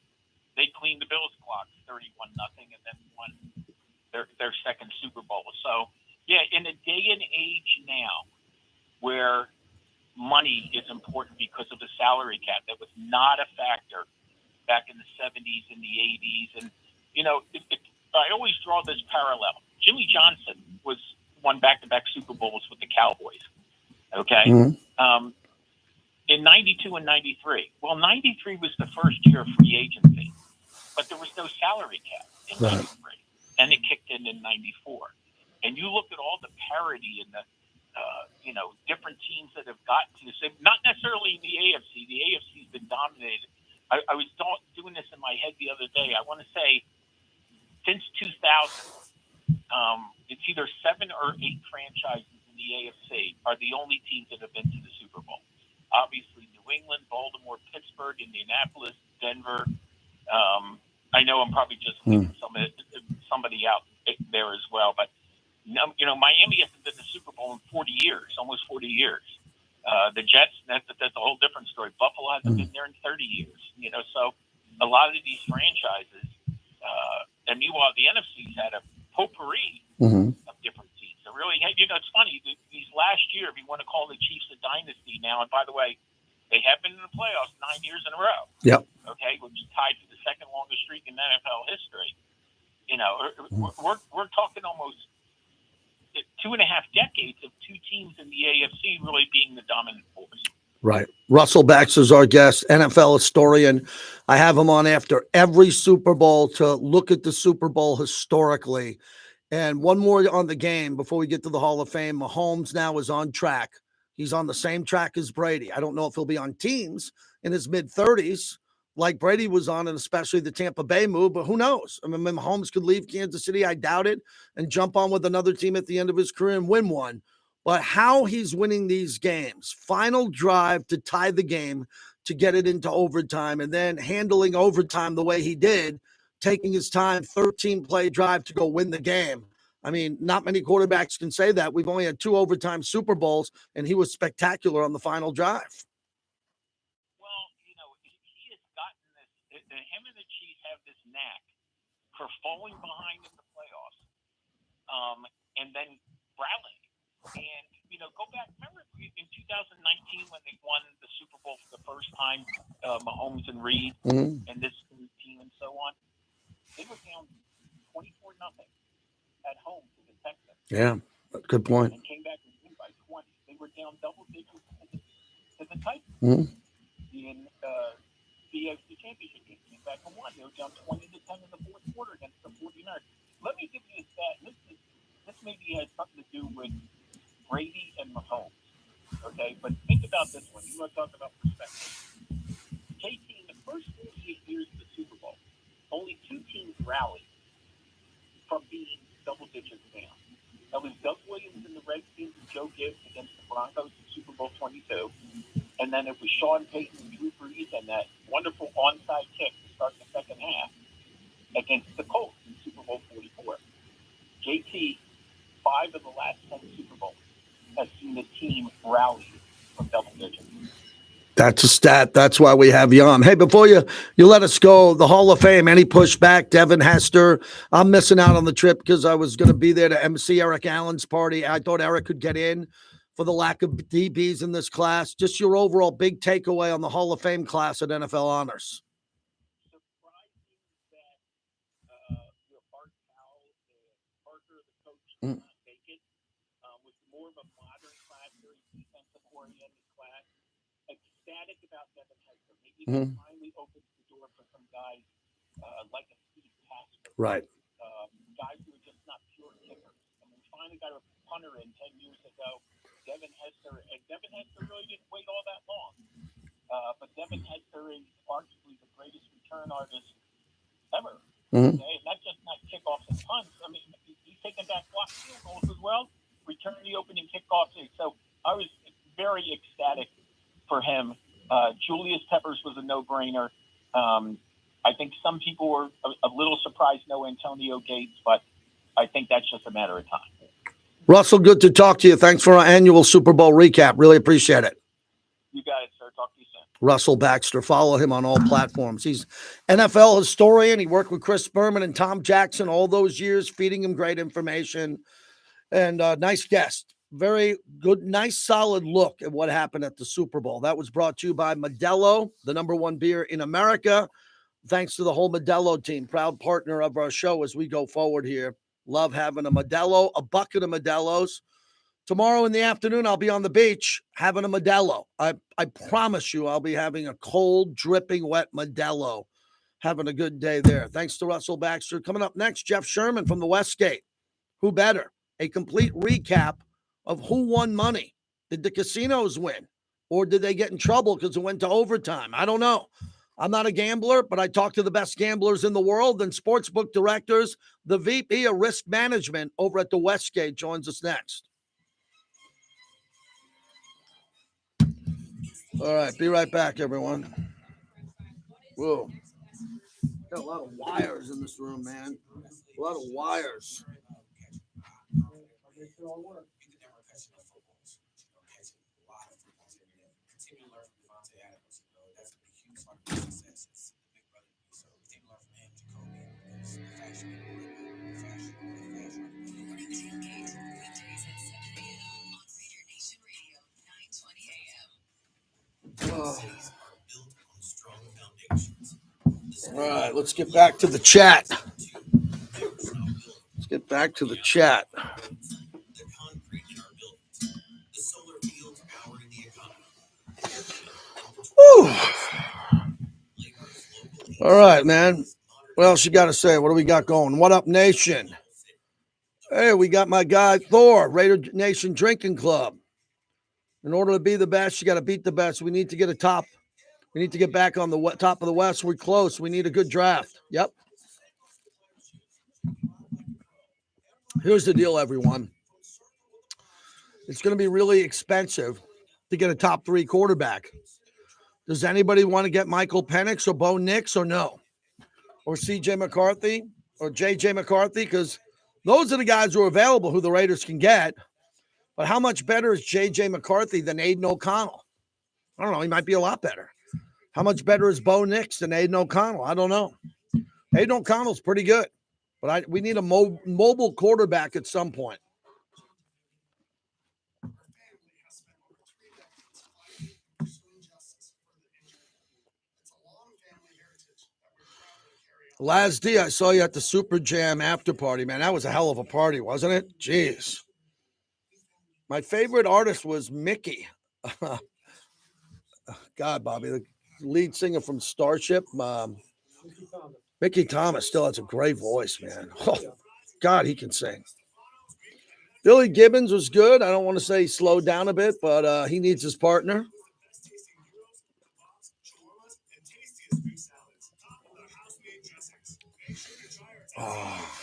they cleaned the Bills' clocks 31-0 and then won their second Super Bowl. So, yeah, in a day and age now where money is important because of the salary cap, that was not a factor back in the 70s and the 80s. And, I always draw this parallel. Jimmy Johnson won back-to-back Super Bowls with the Cowboys. Okay? Mm-hmm. In 92 and 93. Well, 93 was the first year of free agency, but there was no salary cap in 93. And it kicked in 94. And you look at all the parity and the, different teams that have gotten to this. Not necessarily in the AFC. The AFC's been dominated. I was doing this in my head the other day. I want to say since 2000, it's either 7 or 8 franchises in the AFC are the only teams that have been to the Super Bowl. Obviously, New England, Baltimore, Pittsburgh, Indianapolis, Denver. I know I'm probably just leaving somebody out there as well, but Miami hasn't been to the Super Bowl in 40 years, almost 40 years. The Jets, that's a whole different story. Buffalo hasn't been there in 30 years. So a lot of these franchises, and meanwhile, the NFC's had a potpourri of different teams. So really, it's funny. These last year, if you want to call the Chiefs a dynasty now, and by the way, they have been in the playoffs 9 years in a row. Yep. Okay, which is tied for the second longest streak in NFL history. We're talking almost 2.5 decades of 2 teams in the AFC really being the dominant force. Right. Russell Baxter's our guest, NFL historian. I have him on after every Super Bowl to look at the Super Bowl historically. And one more on the game before we get to the Hall of Fame. Mahomes now is on track. He's on the same track as Brady. I don't know if he'll be on teams in his mid-30s like Brady was on, and especially the Tampa Bay move, but who knows? I mean, Mahomes could leave Kansas City, I doubt it, and jump on with another team at the end of his career and win one. But how he's winning these games, final drive to tie the game, to get it into overtime, and then handling overtime the way he did, taking his time, 13-play drive to go win the game. I mean, not many quarterbacks can say that. We've only had 2 overtime Super Bowls, and he was spectacular on the final drive. Well, he has gotten this. Him and the Chiefs have this knack for falling behind in the playoffs, and then rallying. And go back. Remember in 2019 when they won the Super Bowl for the first time, Mahomes and Reed, and this team and so on. They were down 24-0 at home to the Texans. Yeah, good point. And came back and won by 20. They were down double digits to the Titans in the AFC Championship game. Came back and won. They were down 20-10 in the fourth quarter against the 49ers. Let me give you a stat. This maybe has something to do with Brady and Mahomes. Okay, but think about this one. You want to talk about perspective. KT, in the first 48 years of the Super Bowl, only 2 teams rallied from being double digits down. That was Doug Williams and the Redskins and Joe Gibbs against the Broncos in Super Bowl 22. And then it was Sean Payton and Drew Brees and that wonderful onside kick to start the second half against the Colts in Super Bowl 44. JT, 5 of the last 10 Super Bowls has seen the team rally from double digits. That's a stat. That's why we have you on. Hey, before you let us go, the Hall of Fame, any pushback? Devin Hester, I'm missing out on the trip because I was going to be there to MC Eric Allen's party. I thought Eric could get in for the lack of DBs in this class. Just your overall big takeaway on the Hall of Fame class at NFL Honors. Surprising that Bart Powell and Parker, the coach, did not take it. Was more of a modern class, very defensive-oriented class. Ecstatic about Devin Hester. Maybe that finally opens the door for some guys like a Steve Tasker. Right. Guys who are just not pure kickers. And we finally got a punter in 10 years ago, Devin Hester. And Devin Hester really didn't wait all that long. But Devin Hester is arguably the greatest return artist ever. Okay? And not kickoffs and punts. I mean, he's taking back block field goals as well, returning the opening kickoff. So I was very ecstatic for him. Julius Peppers was a no-brainer. I think some people were a little surprised no Antonio Gates, but I think that's just a matter of time. Russell, good to talk to you. Thanks for our annual Super Bowl recap. Really appreciate it. You got it, sir. Talk to you soon. Russell Baxter. Follow him on all platforms. He's NFL historian. He worked with Chris Berman and Tom Jackson all those years, feeding him great information. And nice guest. Very good, nice, solid look at what happened at the Super Bowl. That was brought to you by Modelo, the #1 beer in America. Thanks to the whole Modelo team, proud partner of our show as we go forward here. Love having a Modelo, a bucket of Modelos. Tomorrow in the afternoon, I'll be on the beach having a Modelo. I promise you I'll be having a cold, dripping wet Modelo. Having a good day there. Thanks to Russell Baxter. Coming up next, Jeff Sherman from the Westgate. Who better? A complete recap of who won money Did the casinos win? Or did they get in trouble because it went to overtime? I don't know. I'm not a gambler, but I talk to the best gamblers in the world and sportsbook directors. The VP of Risk Management over at the Westgate joins us next. All right, be right back, everyone. Whoa. Got a lot of wires in this room, man. A lot of wires. All right, let's get back to the chat. Let's get back to the chat. Whew. All right, man. What else you got to say? What do we got going? What up, Nation? Hey, we got my guy Thor, Raider Nation Drinking Club. In order to be the best, you got to beat the best. We need to get a top. We need to get back on the top of the West. We're close. We need a good draft. Yep. Here's the deal, everyone. It's going to be really expensive to get a top 3 quarterback. Does anybody want to get Michael Penix or Bo Nix or no? Or CJ McCarthy or JJ McCarthy? Because those are the guys who are available who the Raiders can get. But how much better is JJ McCarthy than Aiden O'Connell? I don't know. He might be a lot better. How much better is Bo Nix than Aiden O'Connell? I don't know. Aiden O'Connell's pretty good. But we need a mobile quarterback at some point. Laz D, I saw you at the Super Jam after party, man. That was a hell of a party, wasn't it? Jeez. My favorite artist was Mickey. God, Bobby, the lead singer from Starship. Mickey Thomas still has a great voice, man. Oh, God, he can sing. Billy Gibbons was good. I don't want to say he slowed down a bit, but he needs his partner. Oh.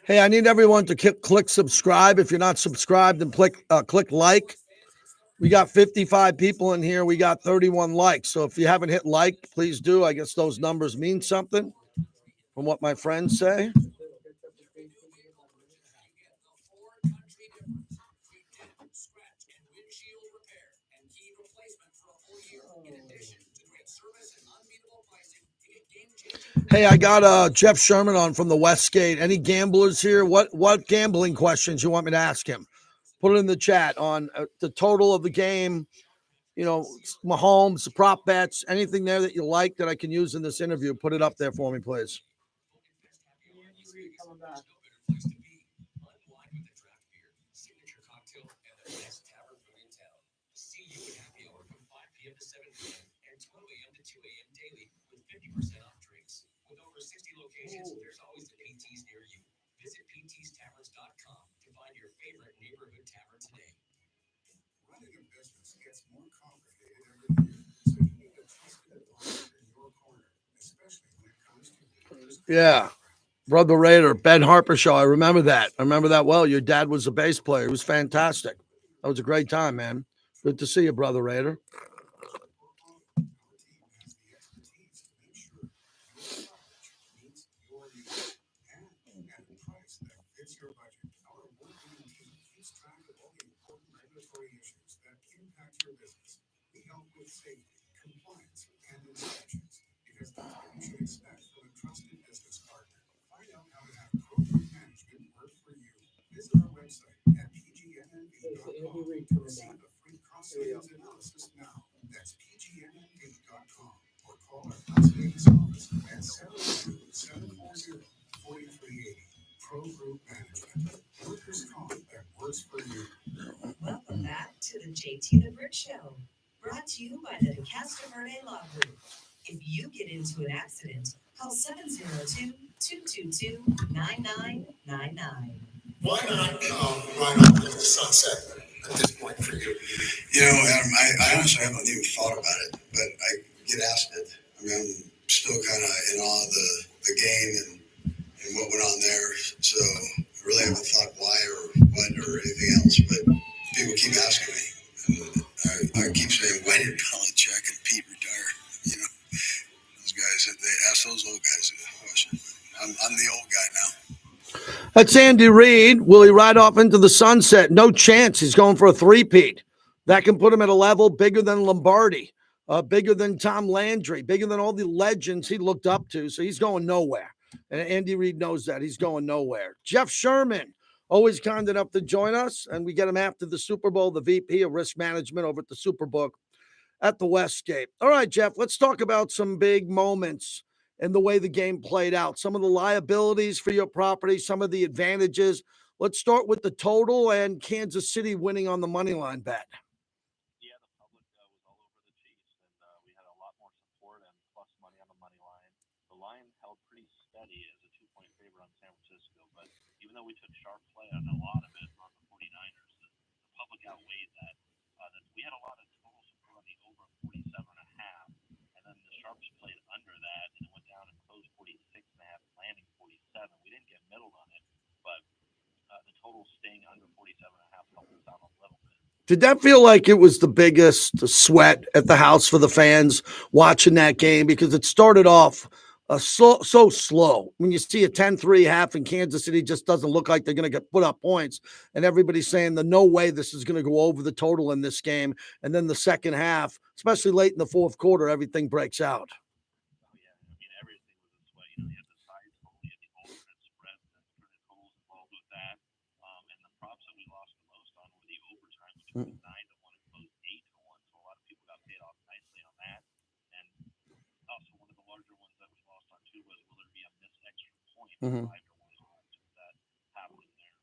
Hey, I need everyone to click subscribe. If you're not subscribed, then click like. We got 55 people in here. We got 31 likes. So if you haven't hit like, please do. I guess those numbers mean something from what my friends say. Hey, I got Jeff Sherman on from the Westgate. Any gamblers here? What gambling questions you want me to ask him? Put it in the chat on the total of the game, you know, Mahomes, the prop bets, anything there that you like that I can use in this interview. Put it up there for me, please. There's always the PTs near you. Visit ptstaverns.com to find your favorite neighborhood tavern today. Running a business gets more complicated every year, so you need a trusted advisor in your corner, especially when it comes to yeah. Brother Raider, Ben Harper Show. I remember that. I remember that well. Your dad was a bass player. It was fantastic. That was a great time, man. Good to see you, Brother Raider. Analysis now. That's pgnnv.com or call our Las Vegas office at 740-4380. Pro Group Management. Workers' comp that works for you. Welcome back to the JT the Brick Show, brought to you by the Castro Verde Law Group. If you get into an accident, Call 702-222-9999. Why not come right off into the sunset at this point for you? You know, Adam, I honestly haven't even thought about it, but I get asked it. I mean, I'm still kind of in awe of the game and what went on there. So I really haven't thought why or what or anything else, but people keep asking me. And I keep saying, when did Belichick and Pete retire? You know, those guys, they ask those old guys a question. I'm the old guy now. That's Andy Reid. Will he ride off into the sunset? No chance. He's going for a three-peat. That can put him at a level bigger than Lombardi, bigger than Tom Landry, bigger than all the legends he looked up to. So he's going nowhere. And Andy Reid knows that. He's going nowhere. Jeff Sherman, always kind enough to join us. And we get him after the Super Bowl, the VP of Risk Management over at the Superbook at the Westgate. All right, Jeff, let's talk about some big moments and the way the game played out. Some of the liabilities for your property, some of the advantages. Let's start with the total and Kansas City winning on the money line bet. Yeah, the public was all over the Chiefs, and we had a lot more support and plus money on the money line. The line held pretty steady as a 2-point favorite on San Francisco, but even though we took sharp play on a lot of it on the 49ers, the public outweighed that. We had a lot of total support on the over 47.5, and then the sharps played under that, and it went down and closed 46.5, landing 47. We didn't get middled on it, but the total staying under 47.5 helped us out a little bit. Did that feel like it was the biggest sweat at the house for the fans watching that game? Because it started off so slow. When you see a 10-3 half and Kansas City just doesn't look like they're going to put up points, and everybody's saying the no way this is going to go over the total in this game. And then the second half, especially late in the fourth quarter, everything breaks out. Oh, yeah. I mean, everything was this way. You know, you had the sides total, you had the alternate spread, and then the totals involved with that. And the props that we lost the most on were the overtime, which was 9-1 and closed 8-1. So a lot of people got paid off nicely on that. And also one of the larger ones that we lost on too was will there be a missed extra point? 5-1 that happened there.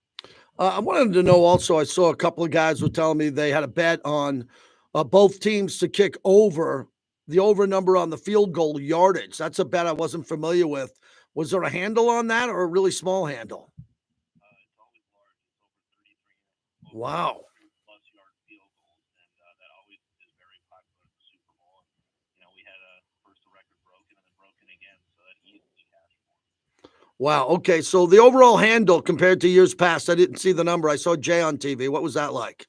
I wanted to know also, I saw a couple of guys were telling me they had a bet on both teams to kick over the over number on the field goal yardage. That's a bet I wasn't familiar with. Was there a handle on that or a really small handle? It's always large. It's over 33. Wow. Plus yard field goals, and that always is very popular at the Super Bowl. And, you know, we had first the record broken and then broken again, so that easily cashed for us. Wow. Okay. So the overall handle compared to years past, I didn't see the number. I saw Jay on TV. What was that like?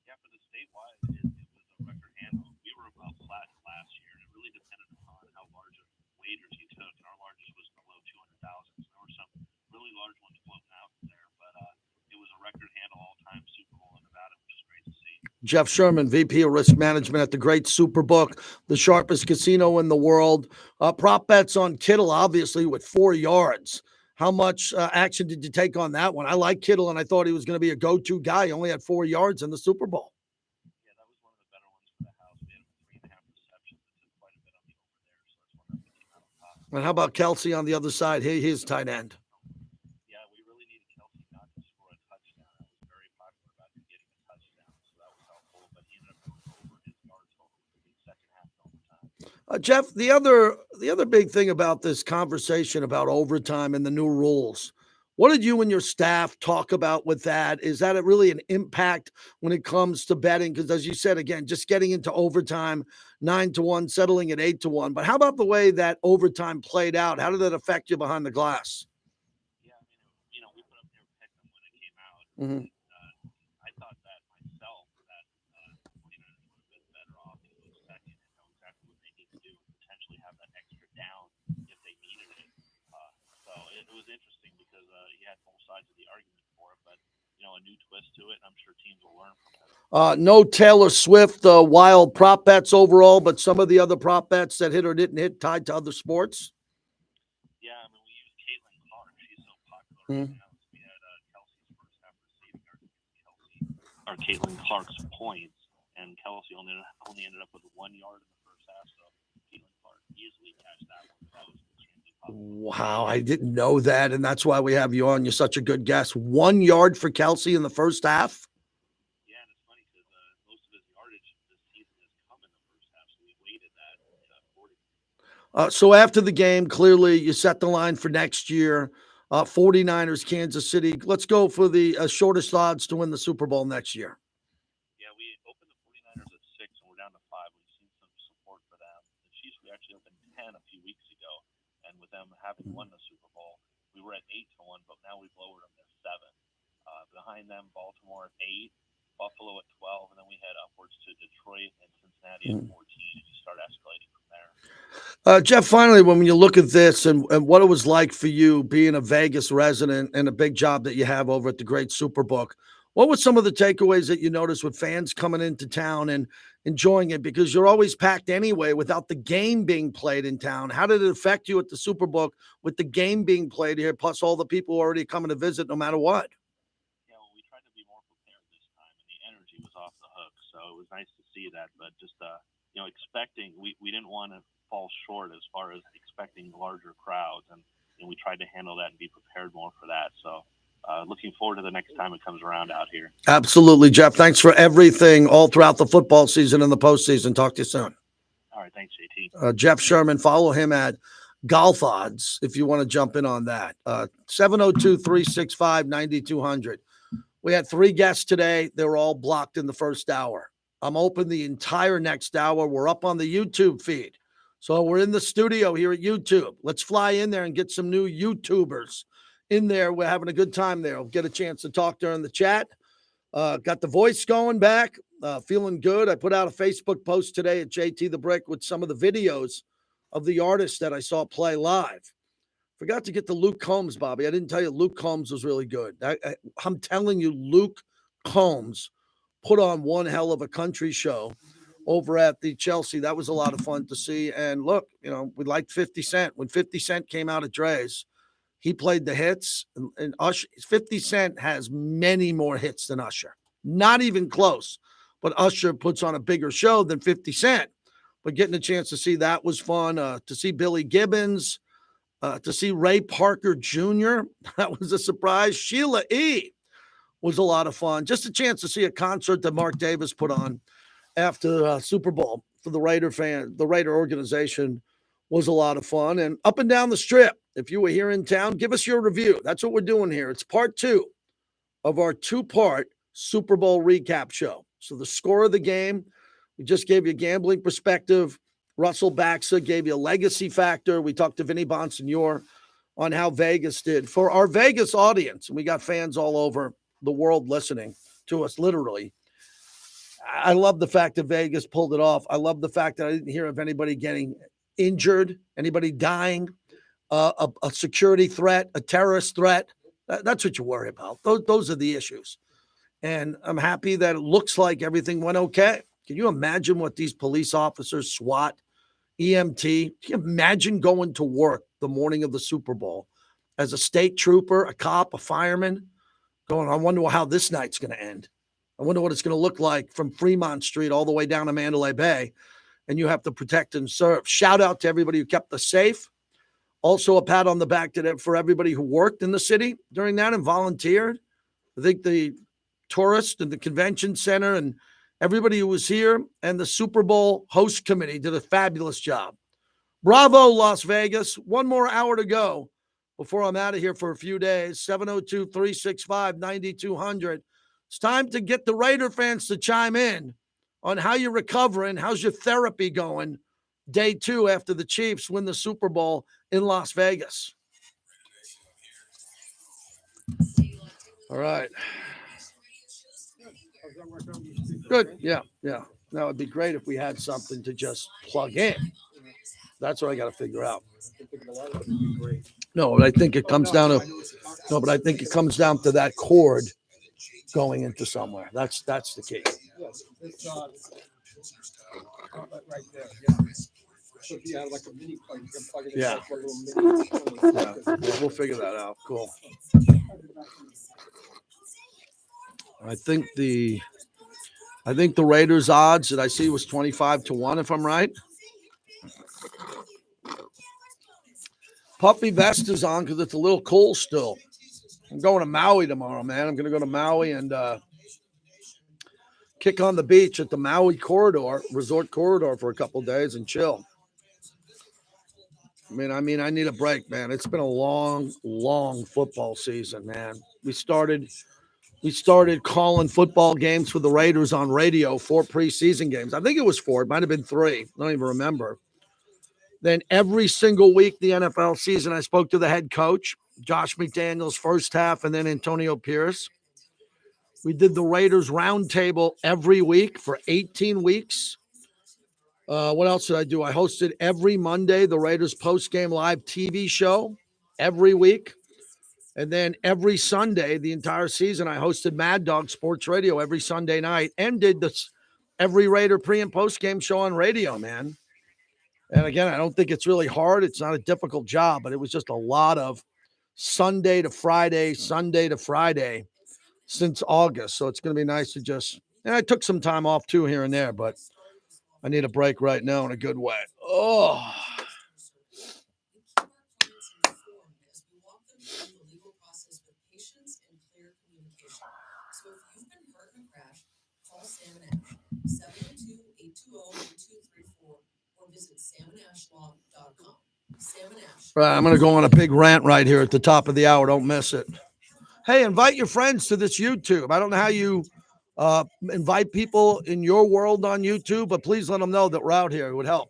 Yeah, for the statewide, it was a record handle. We were about flat last year, and it really depended on how large of wagers you took. And our largest was below 200,000. So there were some really large ones floating out there, but it was a record handle all-time Super Bowl in Nevada, which is great to see. Jeff Sherman, VP of Risk Management at the great Superbook, the sharpest casino in the world. Prop bets on Kittle, obviously, with 4 yards. How much action did you take on that one? I like Kittle, and I thought he was going to be a go-to guy. He only had 4 yards in the Super Bowl. Yeah, that was one of the better ones for the house. We had 3.5 receptions. It took quite a bit on the over there, so that's one that we came out on top. And how about Kelsey on the other side? His tight end. Yeah, we really needed Kelsey not to score a touchdown. I was very popular about him getting a touchdown, so that was helpful. But he ended up going over his yard total in the second half overtime. Jeff, the other big thing about this conversation about overtime and the new rules, what did you and your staff talk about with that? Is that really an impact when it comes to betting? Because as you said, again, just getting into overtime, 9-1, settling at 8-1. But how about the way that overtime played out? How did that affect you behind the glass? Yeah, I mean, you know, we put up there Pick'em when it came out. Mm-hmm. I thought that myself, that the 49ers would have been better off to go second and know exactly what they need to do, potentially have that extra down if they needed it. So it was interesting because you had both sides of the argument for it, but, you know, a new twist to it, and I'm sure teams will learn from it. No Taylor Swift wild prop bets overall, but some of the other prop bets that hit or didn't hit tied to other sports. Yeah, I mean, we used Caitlin Clark. She's so popular right now. So we had Kelsey's first half receiving our Caitlin Clark's points, and Kelsey only ended up with 1 yard in the first half. So Caitlin Clark easily cashed that one. That was extremely popular. Wow, I didn't know that, and that's why we have you on. You're such a good guest. 1 yard for Kelsey in the first half. Yeah, and it's funny because most of his yardage this season has come in the first half, so we weighted that 40. So after the game, clearly you set the line for next year. 49ers, Kansas City. Let's go for the shortest odds to win the Super Bowl next year. Yeah, we opened the 49ers at 6, and we're down to 5. We've seen some support for them. The Chiefs, we actually opened 10 a few weeks ago, and with them having won the Super Bowl, we were at 8-1, but now we've lowered them to 7. Behind them, Baltimore at 8, Buffalo at 12, and then we head upwards to Detroit and Cincinnati at 14, and you start escalating from there. Jeff, finally, when you look at this and what it was like for you being a Vegas resident and a big job that you have over at the Great Superbook, what were some of the takeaways that you noticed with fans coming into town and enjoying it? Because you're always packed anyway without the game being played in town. How did it affect you at the Superbook with the game being played here, plus all the people already coming to visit no matter what? Yeah, well, we tried to be more prepared this time, and the energy was off the hook, so it was nice to see that. But just, expecting, we didn't want to fall short as far as expecting larger crowds, and we tried to handle that and be prepared more for that. So looking forward to the next time it comes around out here. Absolutely, Jeff. Thanks for everything all throughout the football season and the postseason. Talk to you soon. All right, thanks, JT. Jeff Sherman, follow him at Golf Odds if you want to jump in on that. 702-365-9200. We had 3 guests today. They were all blocked in the first hour. I'm open the entire next hour. We're up on the YouTube feed. So we're in the studio here at YouTube. Let's fly in there and get some new YouTubers in there. We're having a good time there. We'll get a chance to talk during the chat. Got the voice going back, feeling good. I put out a Facebook post today at JT the Brick with some of the videos of the artists that I saw play live. Forgot to get to Luke Combs, Bobby. I didn't tell you Luke Combs was really good. I'm telling you, Luke Combs put on one hell of a country show over at the Chelsea. That was a lot of fun to see. And look, we liked 50 Cent. When 50 Cent came out at Dre's, he played the hits. And Usher, 50 Cent has many more hits than Usher. Not even close. But Usher puts on a bigger show than 50 Cent. But getting a chance to see that was fun. To see Billy Gibbons, to see Ray Parker Jr., that was a surprise. Sheila E. was a lot of fun. Just a chance to see a concert that Mark Davis put on after Super Bowl for the Raider organization was a lot of fun. And up and down the strip, if you were here in town, give us your review. That's what we're doing here. It's part 2 of our 2-part Super Bowl recap show. So the score of the game, we just gave you a gambling perspective. Russell Baxa gave you a legacy factor. We talked to Vinny Bonsignor on how Vegas did. For our Vegas audience, and we got fans all over the world listening to us, literally. I love the fact that Vegas pulled it off. I love the fact that I didn't hear of anybody getting injured, anybody dying, a security threat, a terrorist threat. That's what you worry about. Those are the issues. And I'm happy that it looks like everything went okay. Can you imagine what these police officers, SWAT, EMT, can you imagine going to work the morning of the Super Bowl as a state trooper, a cop, a fireman, going, I wonder how this night's going to end. I wonder what it's going to look like from Fremont Street all the way down to Mandalay Bay. And you have to protect and serve. Shout out to everybody who kept the safe. Also a pat on the back for everybody who worked in the city during that and volunteered. I think the tourist and the convention center and everybody who was here and the Super Bowl host committee did a fabulous job. Bravo, Las Vegas. One more hour to go before I'm out of here for a few days. 702-365-9200. It's time to get the Raider fans to chime in on how you're recovering. How's your therapy going? Day 2 after the Chiefs win the Super Bowl in Las Vegas. All right. Good. Yeah. That would be great if we had something to just plug in. That's what I got to figure out. No, but I think it comes down to that cord going into somewhere. That's the key. Right there. Yeah. So if you have like a mini plug, you can plug it in. Yeah. Like a little mini. Yeah, we'll figure that out. Cool. I think the Raiders odds that I see was 25-1, if I'm right. Puffy vest is on because it's a little cool still. I'm going to Maui tomorrow, man. I'm going to go to Maui and kick on the beach at the Maui resort corridor for a couple of days and chill. I mean, I need a break, man. It's been a long, long football season, man. We started calling football games for the Raiders on radio, 4 preseason games. I think it was 4. It might have been 3. I don't even remember. Then every single week, the NFL season, I spoke to the head coach, Josh McDaniels, first half, and then Antonio Pierce. We did the Raiders roundtable every week for 18 weeks. What else did I do? I hosted every Monday the Raiders post-game live TV show every week. And then every Sunday, the entire season, I hosted Mad Dog Sports Radio every Sunday night and did every Raider pre- and post-game show on radio, man. And again, I don't think it's really hard. It's not a difficult job, but it was just a lot of Sunday to Friday since August. So it's going to be nice to and I took some time off too here and there, but I need a break right now in a good way. Oh. Right, I'm going to go on a big rant right here at the top of the hour. Don't miss it. Hey, invite your friends to this YouTube. I don't know how you invite people in your world on YouTube, but please let them know that we're out here. It would help.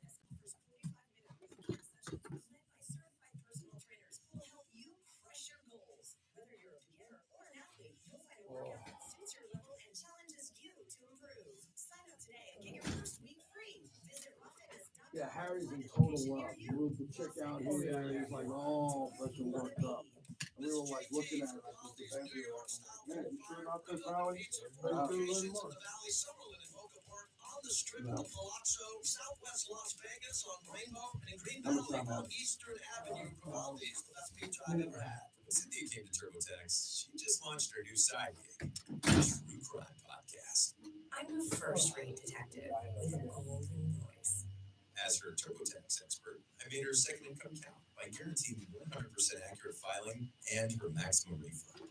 Yeah, Harry's in total love. He moved the chick out here, and he's like, oh, freaking worked up. And we were like looking at it like this event. We were like, man, you sure about this, Howie? On the strip of Palazzo, Southwest Las Vegas, on Rainbow, and Green Valley on Eastern Avenue. Grimaldi's the best pizza I've ever had. Cynthia came to TurboTax. She just launched her new side gig, True Crime Podcast. I'm a first-rate detective with a golden voice. As her TurboTax expert, I made her second income count by guaranteeing 100% accurate filing and her maximum refund.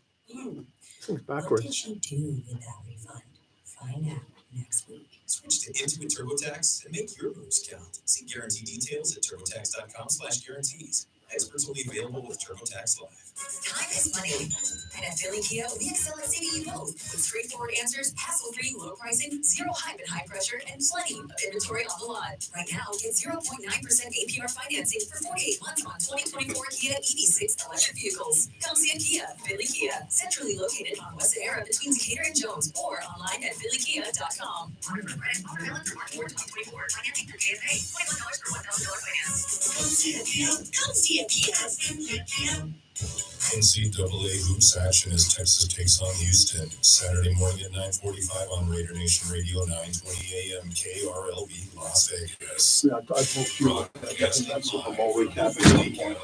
What did she do with that refund? Find out next week. Switch to Intuit TurboTax and make your moves count. See guarantee details at turbotax.com/guarantees. Experts will be available with TurboTax Live. Time is money. And at Philly Kia, we excel at saving you both. With straightforward answers, hassle-free low pricing, zero hype and high pressure, and plenty of inventory on the lot. Right now, get 0.9% APR financing for 48 months on 2024 Kia EV6 electric vehicles. Come see a Kia, Philly Kia, centrally located on West Sahara between Decatur and Jones, or online at phillykia.com. Offer valid for March 4, 2024. Financing through KFA. $21 for $1,000 finance. Come see a Kia. Come see a Kia. NCAA hoops action as Texas takes on Houston Saturday morning at 9:45 on Raider Nation Radio, 9:20 a.m. KRLB Las Vegas. Yeah, I told you that Super Bowl recap is weekend.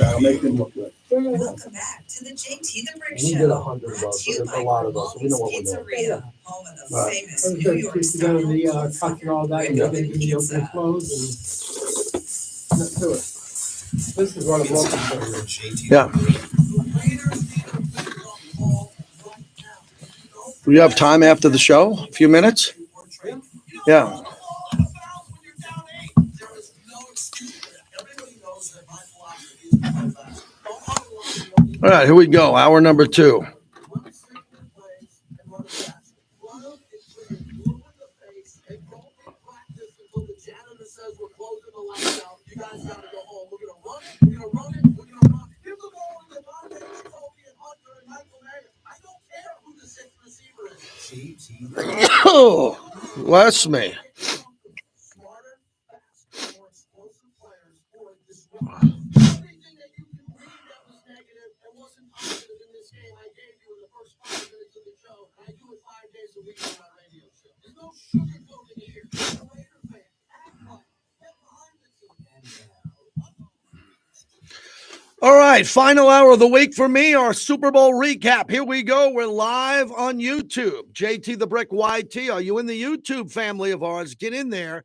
I'll make them look good. Welcome back to the JT the Brick Show. We did 100 of those, so there's a lot of those, so we know what we're doing. Pizzeria, home of the Right. famous Okay, New York piece together style the cut and all that, and then give me the open and close, and let's do it. This is what I'm looking for. Yeah. Do you have time after the show? A few minutes? Yeah. All right, here we go. Hour number 2. Oh, bless me. All right, final hour of the week for me, our Super Bowl recap. Here we go. We're live on YouTube. JT the Brick YT. Are you in the YouTube family of ours? Get in there.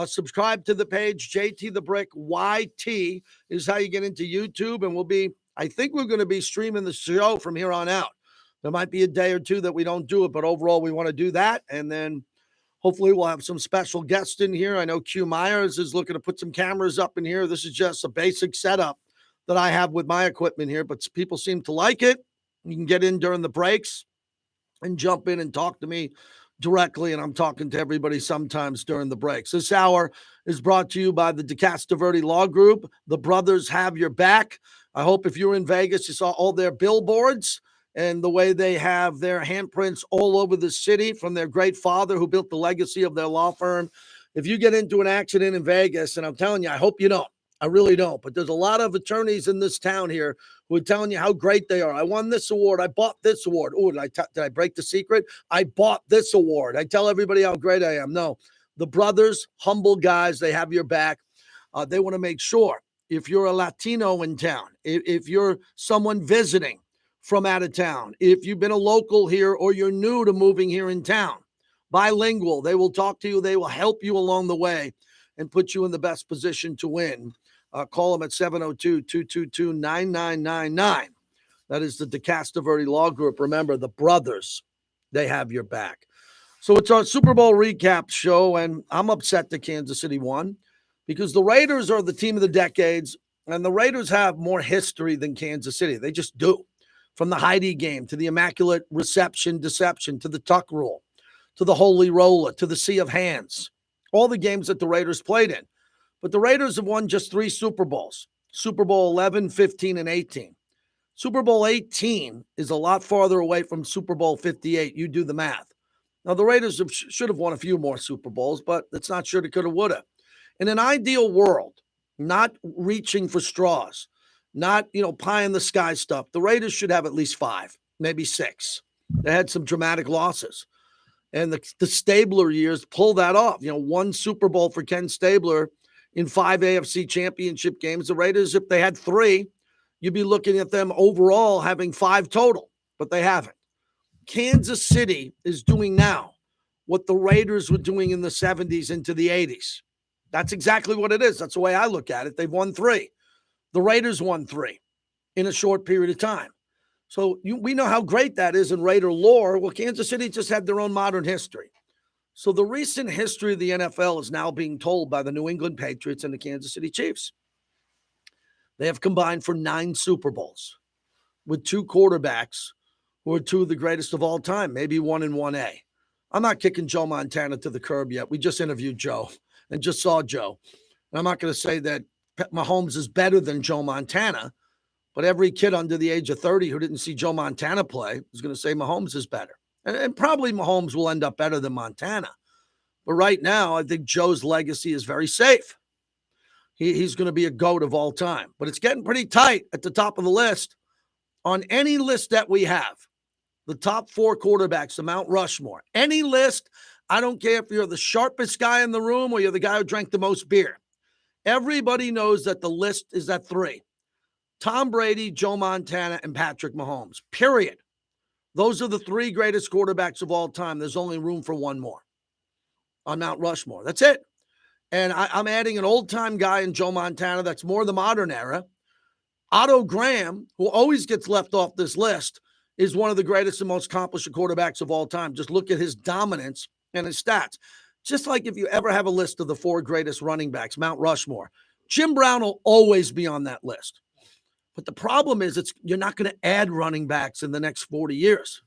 Subscribe to the page. JT the Brick YT is how you get into YouTube. And I think we're going to be streaming the show from here on out. There might be a day or two that we don't do it, but overall we want to do that. And then Hopefully we'll have some special guests in here. I know Q Myers is looking to put some cameras up in here. This is just a basic setup that I have with my equipment here, but people seem to like it. You can get in during the breaks and jump in and talk to me directly, and I'm talking to everybody sometimes during the breaks. This hour is brought to you by the DeCastro Law Group. The brothers have your back. I hope if you're in Vegas, you saw all their billboards and the way they have their handprints all over the city from their great father who built the legacy of their law firm. If you get into an accident in Vegas, and I'm telling you, I hope you don't. I really don't. But there's a lot of attorneys in this town here who are telling you how great they are. I won this award. I bought this award. Oh, did I break the secret? I bought this award. I tell everybody how great I am. No, the brothers, humble guys, they have your back. They want to make sure if you're a Latino in town, if you're someone visiting from out of town, if you've been a local here or you're new to moving here in town, bilingual, they will talk to you. They will help you along the way and put you in the best position to win. Call them at 702-222-9999. That is the DeCastro Law Group. Remember, the brothers, they have your back. So it's our Super Bowl recap show, and I'm upset that Kansas City won because the Raiders are the team of the decades, and the Raiders have more history than Kansas City. They just do. From the Heidi game to the Immaculate Reception Deception to the Tuck Rule to the Holy Roller to the Sea of Hands. All the games that the Raiders played in. But the Raiders have won just 3 Super Bowls, Super Bowl 11, 15, and 18. Super Bowl 18 is a lot farther away from Super Bowl 58. You do the math. Now, the Raiders should have won a few more Super Bowls, but it's not sure they could have, would have. In an ideal world, not reaching for straws, not, pie in the sky stuff, the Raiders should have at least 5, maybe 6. They had some dramatic losses. And the Stabler years pull that off. 1 Super Bowl for Ken Stabler in 5 AFC championship games. The Raiders, if they had 3, you'd be looking at them overall having 5 total, but they haven't. Kansas City is doing now what the Raiders were doing in the 70s into the 80s. That's exactly what it is. That's the way I look at it. They've won 3. The Raiders won 3 in a short period of time. So we know how great that is in Raider lore. Well, Kansas City just had their own modern history. So the recent history of the NFL is now being told by the New England Patriots and the Kansas City Chiefs. They have combined for 9 Super Bowls with 2 quarterbacks who are 2 of the greatest of all time, maybe 1 and 1A. I'm not kicking Joe Montana to the curb yet. We just interviewed Joe and just saw Joe. And I'm not going to say that Mahomes is better than Joe Montana, but every kid under the age of 30 who didn't see Joe Montana play is going to say Mahomes is better. And probably Mahomes will end up better than Montana. But right now, I think Joe's legacy is very safe. He's going to be a GOAT of all time. But it's getting pretty tight at the top of the list. On any list that we have, the top 4 quarterbacks, the Mount Rushmore, any list, I don't care if you're the sharpest guy in the room or you're the guy who drank the most beer. Everybody knows that the list is at 3. Tom Brady, Joe Montana, and Patrick Mahomes, period. Those are the 3 greatest quarterbacks of all time. There's only room for 1 more on Mount Rushmore. That's it. And I'm adding an old-time guy in Joe Montana that's more the modern era. Otto Graham, who always gets left off this list, is one of the greatest and most accomplished quarterbacks of all time. Just look at his dominance and his stats. Just like if you ever have a list of the 4 greatest running backs, Mount Rushmore, Jim Brown will always be on that list. But the problem is you're not going to add running backs in the next 40 years.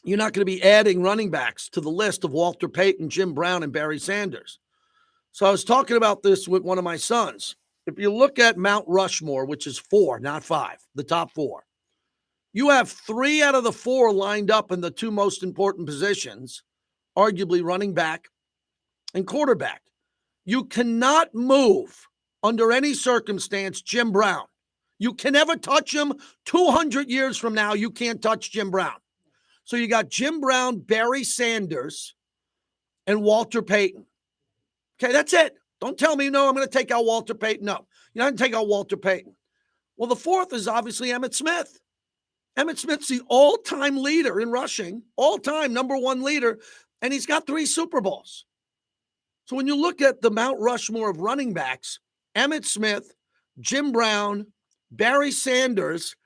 You're not going to be adding running backs to the list of Walter Payton, Jim Brown, and Barry Sanders. So I was talking about this with one of my sons. If you look at Mount Rushmore, which is 4, not 5, the top 4, you have 3 out of the 4 lined up in the 2 most important positions, arguably running back and quarterback. You cannot move under any circumstance Jim Brown. You can never touch him. 200 years from now, you can't touch Jim Brown. So you got Jim Brown, Barry Sanders, and Walter Payton. Okay, that's it. Don't tell me, no, I'm going to take out Walter Payton. No, you're not going to take out Walter Payton. Well, the 4th is obviously Emmitt Smith. Emmitt Smith's the all-time leader in rushing, all-time number 1 leader, and he's got 3 Super Bowls. So when you look at the Mount Rushmore of running backs, Emmitt Smith, Jim Brown, Barry Sanders,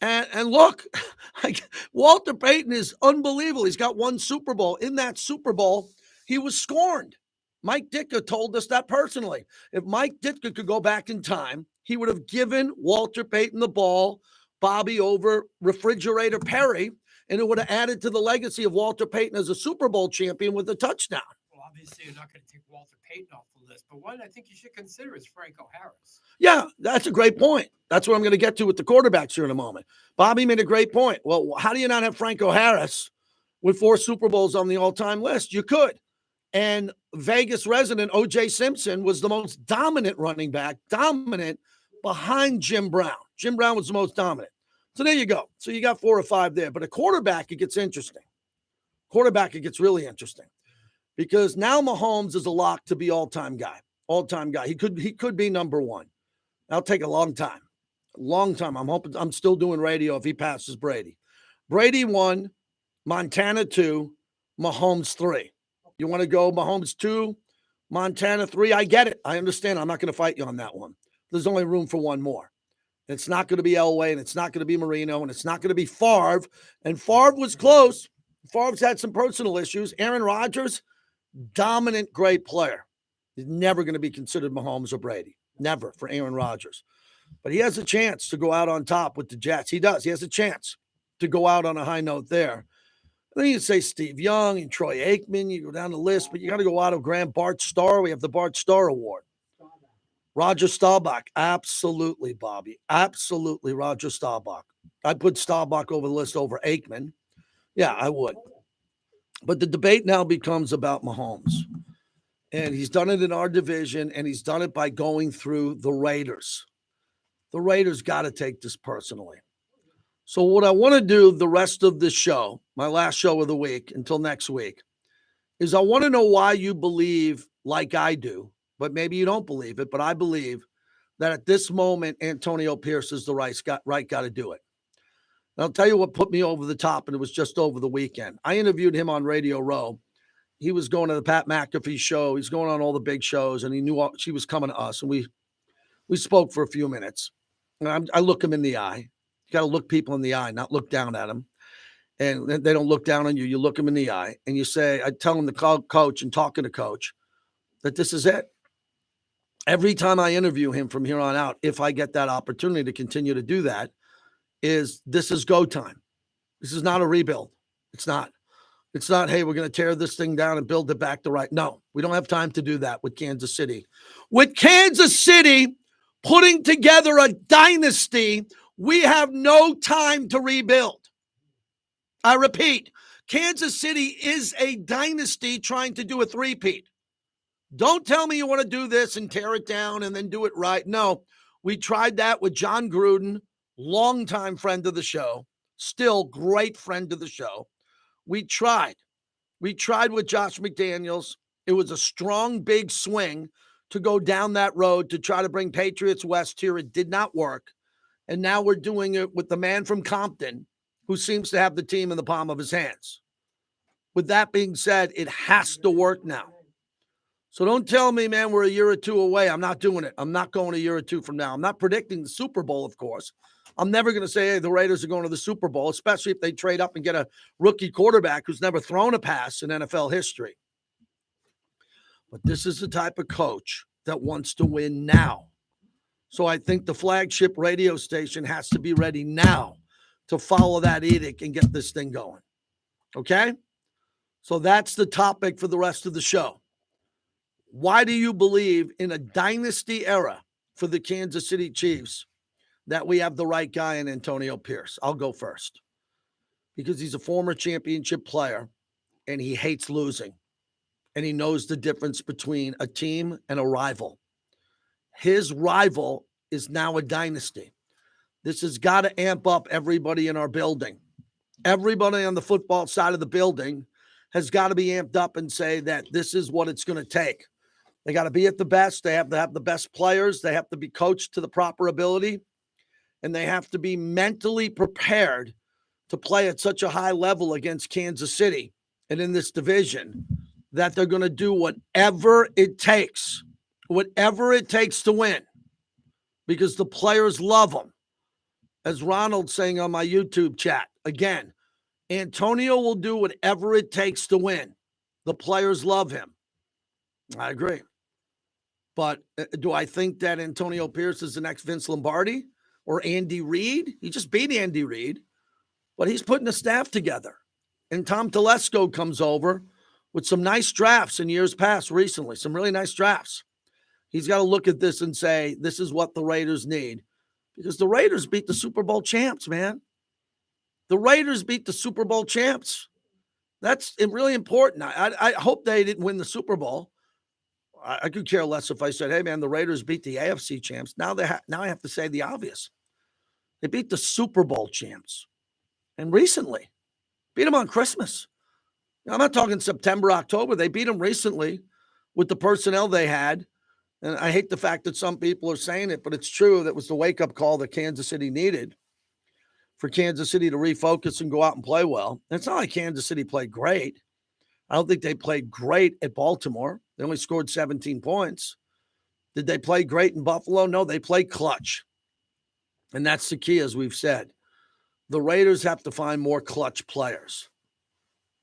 and look, Walter Payton is unbelievable. He's got 1 Super Bowl. In that Super Bowl, he was scorned. Mike Ditka told us that personally. If Mike Ditka could go back in time, he would have given Walter Payton the ball, Bobby over Refrigerator Perry, and it would have added to the legacy of Walter Payton as a Super Bowl champion with a touchdown. Well, obviously, you're not going to take Walter Payton off the list, but one I think you should consider is Franco Harris. Yeah, that's a great point. That's what I'm going to get to with the quarterbacks here in a moment. Bobby made a great point. Well, how do you not have Franco Harris with 4 Super Bowls on the all-time list? You could. And Vegas resident O.J. Simpson was the most dominant running back, dominant behind Jim Brown. Jim Brown was the most dominant. So there you go. So you got 4 or 5 there. But a quarterback, it gets interesting. Quarterback, it gets really interesting. Because now Mahomes is a lock to be all-time guy. All-time guy. He could be number 1. That'll take a long time. A long time. I'm still doing radio if he passes Brady. Brady 1, Montana 2, Mahomes 3. You want to go Mahomes 2, Montana 3? I get it. I understand. I'm not going to fight you on that one. There's only room for one more. It's not going to be Elway, and it's not going to be Marino, and it's not going to be Favre. And Favre was close. Favre's had some personal issues. Aaron Rodgers, dominant, great player. He's never going to be considered Mahomes or Brady. Never for Aaron Rodgers. But he has a chance to go out on top with the Jets. He does. He has a chance to go out on a high note there. Then you say Steve Young and Troy Aikman. You go down the list, but you got to go out of Graham Bart Starr. We have the Bart Starr Award. Roger Staubach. Absolutely, Bobby. Absolutely, Roger Staubach. I'd put Staubach over the list over Aikman. Yeah, I would. But the debate now becomes about Mahomes. And he's done it in our division, and he's done it by going through the Raiders. The Raiders got to take this personally. So what I want to do the rest of this show, my last show of the week until next week, is I want to know why you believe like I do, but maybe you don't believe it, but I believe that at this moment, Antonio Pierce is the right guy to do it. And I'll tell you what put me over the top, and it was just over the weekend. I interviewed him on Radio Row. He was going to the Pat McAfee show. He's going on all the big shows, and he knew she was coming to us, and we spoke for a few minutes. And I look him in the eye. You got to look people in the eye, not look down at them. And they don't look down on you. You look them in the eye, and you say, I tell him to call coach and talking to coach that this is it. Every time I interview him from here on out, if I get that opportunity to continue to do that, this is go time. This is not a rebuild. It's not. It's not, hey, we're going to tear this thing down and build it back to right. No, we don't have time to do that with Kansas City. With Kansas City putting together a dynasty, we have no time to rebuild. I repeat, Kansas City is a dynasty trying to do a three-peat. Don't tell me you want to do this and tear it down and then do it right. No, we tried that with John Gruden, longtime friend of the show, still great friend of the show. We tried. We tried with Josh McDaniels. It was a strong, big swing to go down that road to try to bring Patriots West here. It did not work. And now we're doing it with the man from Compton who seems to have the team in the palm of his hands. With that being said, it has to work now. So don't tell me, man, we're a year or two away. I'm not doing it. I'm not going a year or two from now. I'm not predicting the Super Bowl, of course. I'm never going to say, hey, the Raiders are going to the Super Bowl, especially if they trade up and get a rookie quarterback who's never thrown a pass in NFL history. But this is the type of coach that wants to win now. So I think the flagship radio station has to be ready now to follow that edict and get this thing going. Okay? So that's the topic for the rest of the show. Why do you believe in a dynasty era for the Kansas City Chiefs that we have the right guy in Antonio Pierce? I'll go first. Because he's a former championship player and he hates losing. And he knows the difference between a team and a rival. His rival is now a dynasty. This has got to amp up everybody in our building. Everybody on the football side of the building has got to be amped up and say that this is what it's going to take. They got to be at the best. They have to have the best players. They have to be coached to the proper ability. And they have to be mentally prepared to play at such a high level against Kansas City and in this division that they're going to do whatever it takes to win, because the players love them. As Ronald's saying on my YouTube chat, again, Antonio will do whatever it takes to win. The players love him. I agree. But do I think that Antonio Pierce is the next Vince Lombardi or Andy Reid? He just beat Andy Reid, but he's putting a staff together. And Tom Telesco comes over with some nice drafts in years past recently, some really nice drafts. He's got to look at this and say, this is what the Raiders need. Because the Raiders beat the Super Bowl champs, man. The Raiders beat the Super Bowl champs. That's really important. I hope they didn't win the Super Bowl. I could care less if I said, hey, man, the Raiders beat the AFC champs. Now I have to say the obvious. They beat the Super Bowl champs. And recently, beat them on Christmas. I'm not talking September, October. They beat them recently with the personnel they had. And I hate the fact that some people are saying it, but it's true. That was the wake-up call that Kansas City needed for Kansas City to refocus and go out and play well. And it's not like Kansas City played great. I don't think they played great at Baltimore. They only scored 17 points. Did they play great in Buffalo? No, they played clutch. And that's the key, as we've said. The Raiders have to find more clutch players.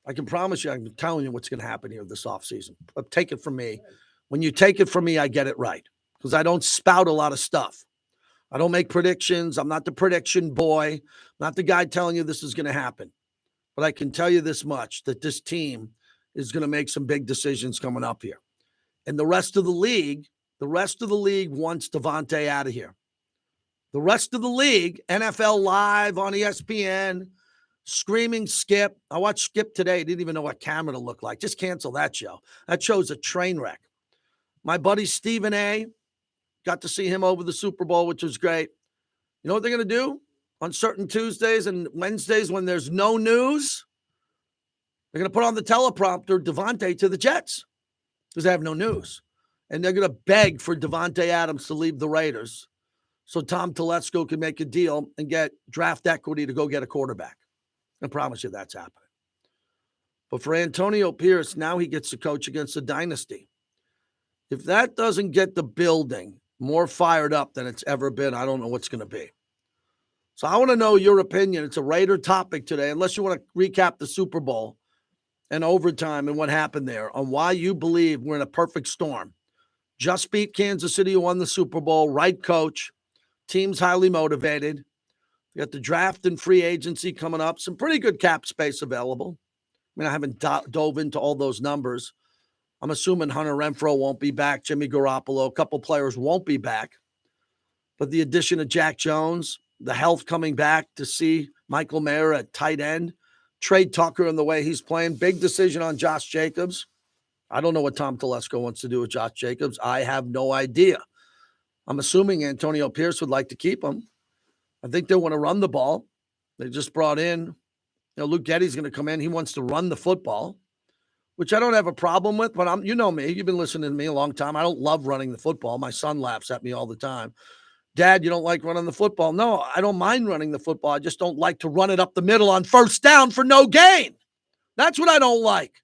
I can promise you, I'm telling you what's going to happen here this offseason. But take it from me. When you take it from me, I get it right. Because I don't spout a lot of stuff. I don't make predictions. I'm not the prediction boy. I'm not the guy telling you this is going to happen. But I can tell you this much, that this team is going to make some big decisions coming up here. And the rest of the league wants Davante out of here. The rest of the league, NFL Live on ESPN, screaming Skip. I watched Skip today. Didn't even know what camera to look like. Just cancel that show. That show's a train wreck. My buddy Stephen A. got to see him over the Super Bowl, which was great. You know what they're going to do on certain Tuesdays and Wednesdays when there's no news? They're going to put on the teleprompter Davante to the Jets because they have no news. And they're going to beg for Davante Adams to leave the Raiders so Tom Telesco can make a deal and get draft equity to go get a quarterback. I promise you that's happening. But for Antonio Pierce, now he gets to coach against a dynasty. If that doesn't get the building more fired up than it's ever been, I don't know what's going to be. So I want to know your opinion. It's a Raider topic today, unless you want to recap the Super Bowl and overtime and what happened there, on why you believe we're in a perfect storm. Just beat Kansas City, who won the Super Bowl, right coach, team's highly motivated. We got the draft and free agency coming up, some pretty good cap space available. I mean, I haven't dove into all those numbers. I'm assuming Hunter Renfrow won't be back, Jimmy Garoppolo, a couple players won't be back. But the addition of Jack Jones, the health coming back to see Michael Mayer at tight end, Trey Tucker and the way he's playing, big decision on Josh Jacobs. I don't know what Tom Telesco wants to do with Josh Jacobs. I have no idea. I'm assuming Antonio Pierce would like to keep him. I think they want to run the ball. They just brought in, Luke Getty's going to come in. He wants to run the football, which I don't have a problem with, but you know me. You've been listening to me a long time. I don't love running the football. My son laughs at me all the time. Dad, you don't like running the football? No, I don't mind running the football. I just don't like to run it up the middle on first down for no gain. That's what I don't like.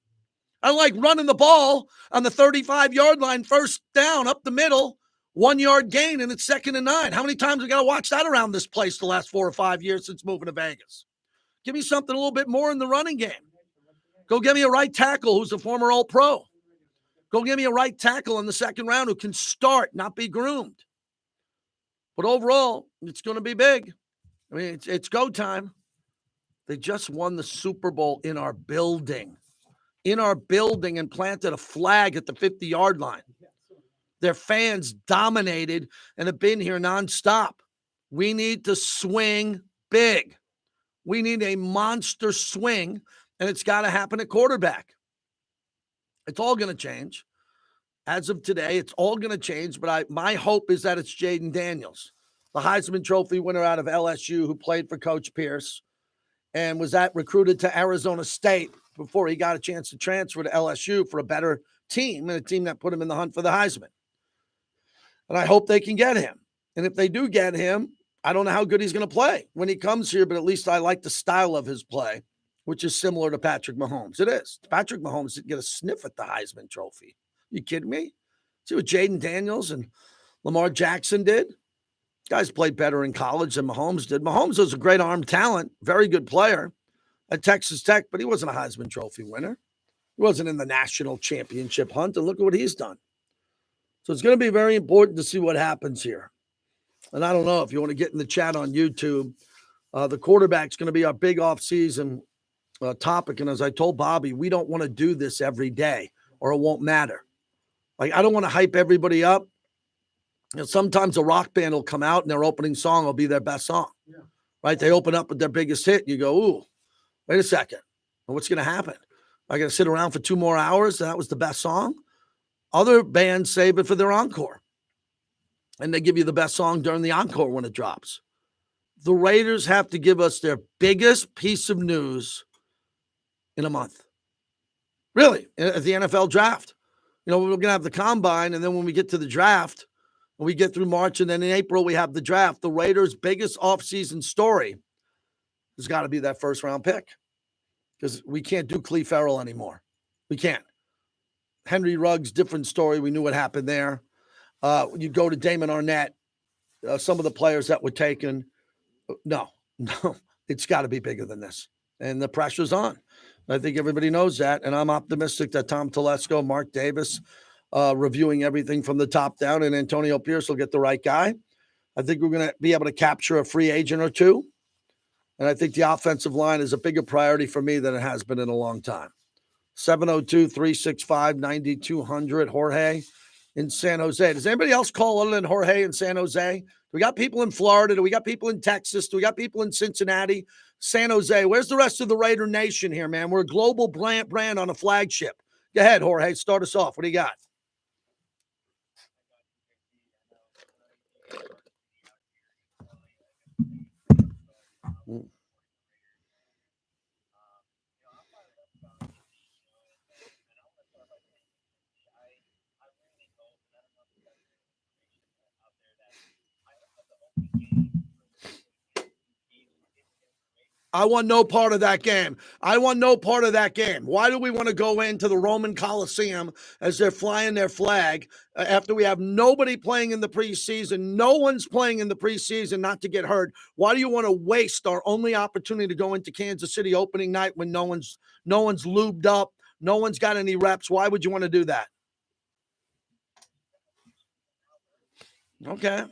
I like running the ball on the 35-yard line, first down, up the middle, 1 yard gain, and it's 2nd and 9. How many times we got to watch that around this place the last 4 or 5 years since moving to Vegas? Give me something a little bit more in the running game. Go get me a right tackle who's a former All-Pro. Go get me a right tackle in the second round who can start, not be groomed. But overall, it's going to be big. I mean, it's go time. They just won the Super Bowl in our building. And planted a flag at the 50-yard line. Their fans dominated and have been here nonstop. We need to swing big. We need a monster swing, and it's got to happen at quarterback. It's all going to change. As of today, it's all going to change, but my hope is that it's Jaden Daniels, the Heisman Trophy winner out of LSU who played for Coach Pierce and was recruited to Arizona State before he got a chance to transfer to LSU for a better team and a team that put him in the hunt for the Heisman. And I hope they can get him. And if they do get him, I don't know how good he's going to play when he comes here, but at least I like the style of his play, which is similar to Patrick Mahomes. It is. Patrick Mahomes didn't get a sniff at the Heisman Trophy. You kidding me? See what Jaden Daniels and Lamar Jackson did? Guys played better in college than Mahomes did. Mahomes was a great arm talent, very good player at Texas Tech, but he wasn't a Heisman Trophy winner. He wasn't in the national championship hunt, and look at what he's done. So it's going to be very important to see what happens here. And I don't know if you want to get in the chat on YouTube. The quarterback's going to be our big offseason topic. And as I told Bobby, we don't want to do this every day or it won't matter. Like, I don't want to hype everybody up. You know, sometimes a rock band will come out and their opening song will be their best song. Yeah. Right? They open up with their biggest hit. You go, ooh, wait a second. What's going to happen? I got to sit around for 2 more hours. That was the best song. Other bands save it for their encore. And they give you the best song during the encore when it drops. The Raiders have to give us their biggest piece of news in a month. Really, at the NFL draft. You know, we're going to have the combine, and then when we get to the draft, when we get through March, and then in April we have the draft, the Raiders' biggest offseason story has got to be that first-round pick. Because we can't do Cleve Farrell anymore. We can't. Henry Ruggs, different story. We knew what happened there. You go to Damon Arnett, some of the players that were taken. No, it's got to be bigger than this. And the pressure's on. I think everybody knows that. And I'm optimistic that Tom Telesco, Mark Davis, reviewing everything from the top down, and Antonio Pierce will get the right guy. I think we're going to be able to capture a free agent or two. And I think the offensive line is a bigger priority for me than it has been in a long time. 702-365-9200, Jorge in San Jose. Does anybody else call other than Jorge in San Jose? Do we got people in Florida? Do we got people in Texas? Do we got people in Cincinnati? San Jose? Where's the rest of the Raider Nation here, man? We're a global brand on a flagship. Go ahead, Jorge. Start us off. What do you got? I want no part of that game. I want no part of that game. Why do we want to go into the Roman Coliseum as they're flying their flag after we have nobody playing in the preseason? No one's playing in the preseason not to get hurt. Why do you want to waste our only opportunity to go into Kansas City opening night when no one's lubed up, no one's got any reps? Why would you want to do that? Okay.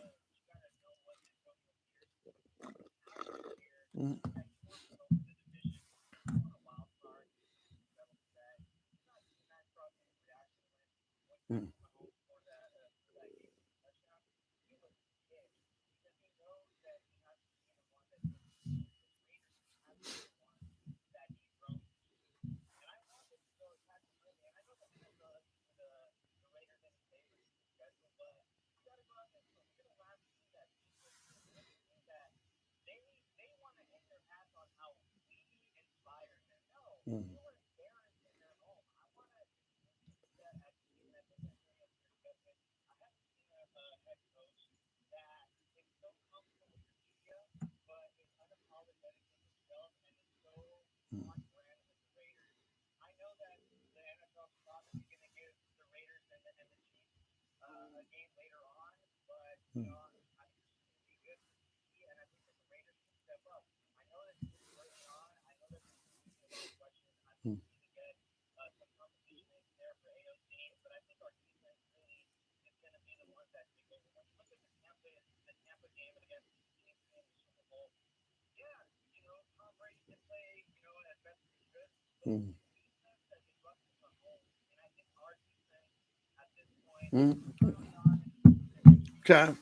Okay.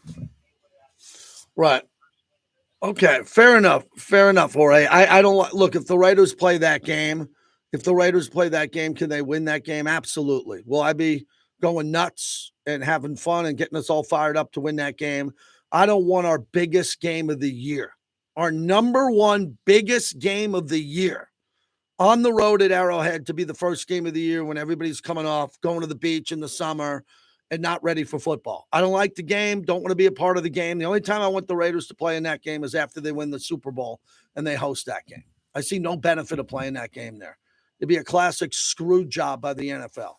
Right. Okay. Fair enough. Jorge. I don't look, if the Raiders play that game, can they win that game? Absolutely. Will I be going nuts and having fun and getting us all fired up to win that game? I don't want our biggest game of the year, our number one biggest game of the year on the road at Arrowhead to be the first game of the year when everybody's coming off, going to the beach in the summer and not ready for football. I don't like the game, don't want to be a part of the game. The only time I want the Raiders to play in that game is after they win the Super Bowl and they host that game. I see no benefit of playing that game there. It'd be a classic screw job by the NFL.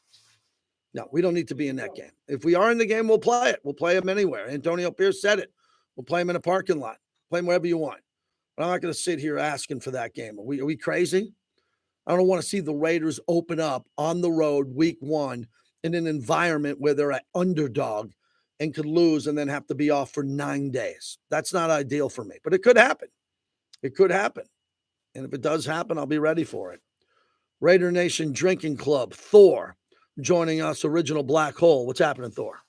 No, we don't need to be in that game. If we are in the game, we'll play it. We'll play them anywhere. Antonio Pierce said it. We'll play them in a parking lot. Play them wherever you want. But I'm not going to sit here asking for that game. Are we crazy? I don't want to see the Raiders open up on the road week 1 in an environment where they're an underdog and could lose and then have to be off for 9 days. That's not ideal for me, but it could happen. It could happen. And if it does happen, I'll be ready for it. Raider Nation Drinking Club, Thor, joining us, Original Black Hole. What's happening, Thor?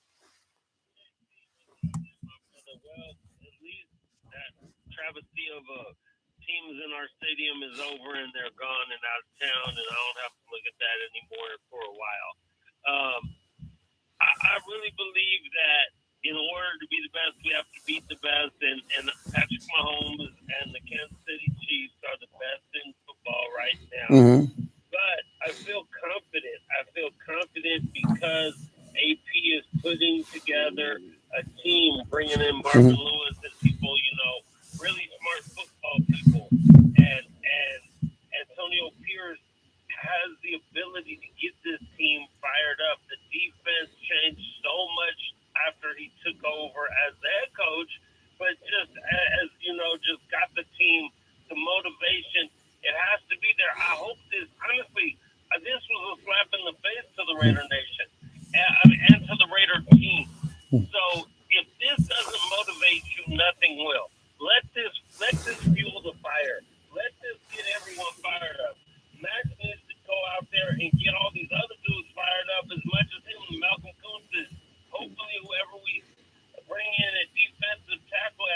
Well, at least that travesty of teams in our stadium is over and they're gone and out of town, and I don't have to look at that anymore for a while. I really believe that in order to be the best, we have to beat the best, and Patrick Mahomes and the Kansas City Chiefs are the best in football right now. Mm-hmm. But I feel confident. I feel confident because AP is putting together a team, bringing in Marvin Lewis and people, really smart football people. And Antonio Pierce has the ability to get this team fired up. The defense changed so much after he took over as the head coach, but just just got the team, the motivation. It has to be there. I hope this was a slap in the face to the Raider Nation and to the Raider team. So if this doesn't motivate you, nothing will. Let this fuel the fire. Let this get everyone fired up. Max needs to go out there and get all these other dudes fired up as much as him and Malcolm Kuntz is. Hopefully whoever we bring in at defensive tackle,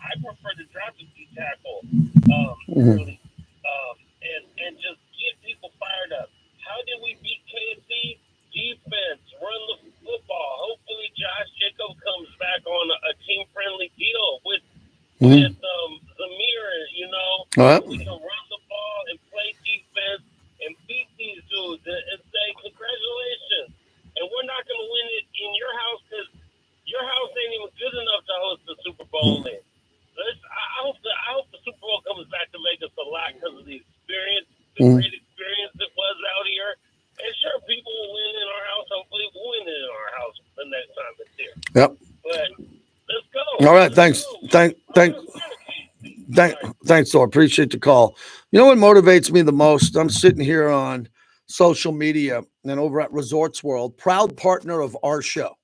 I prefer to drop the D tackle early. And just get people fired up. How did we beat KC? Defense, run the football. Hopefully Josh Jacob comes back on a team-friendly deal with Zamir, We can run the ball and play defense and beat these dudes and say, congratulations. And we're not going to win it in your house because your house ain't even good enough to host the Super Bowl in. I hope the Super Bowl comes back to Vegas a lot because of the experience, the great experience it was out here. And sure, people will win in our house. Hopefully, we'll win in our house the next time it's here. Yep. But let's go. All right. Thanks. Thanks, Thor. Appreciate the call. You know what motivates me the most? I'm sitting here on social media and over at Resorts World, proud partner of our show,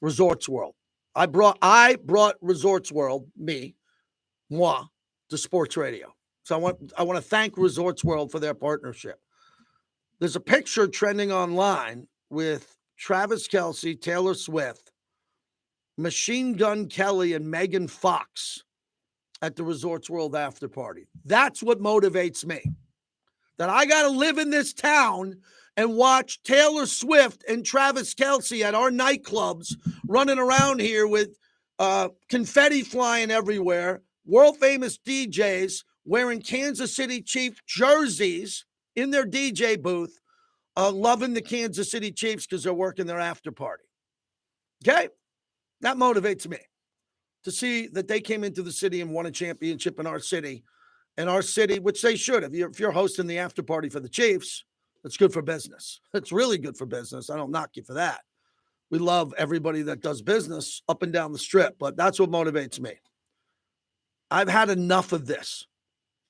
Resorts World. I brought Resorts World, moi, to sports radio. So I want to thank Resorts World for their partnership. There's a picture trending online with Travis Kelce, Taylor Swift, Machine Gun Kelly, and Megan Fox at the Resorts World after party. That's what motivates me. That I got to live in this town and watch Taylor Swift and Travis Kelce at our nightclubs running around here with confetti flying everywhere, world-famous DJs wearing Kansas City Chiefs jerseys in their DJ booth, loving the Kansas City Chiefs because they're working their after party. Okay? That motivates me to see that they came into the city and won a championship in our city. And our city, which they should. If you're hosting the after party for the Chiefs, it's good for business. It's really good for business. I don't knock you for that. We love everybody that does business up and down the strip, but that's what motivates me. I've had enough of this.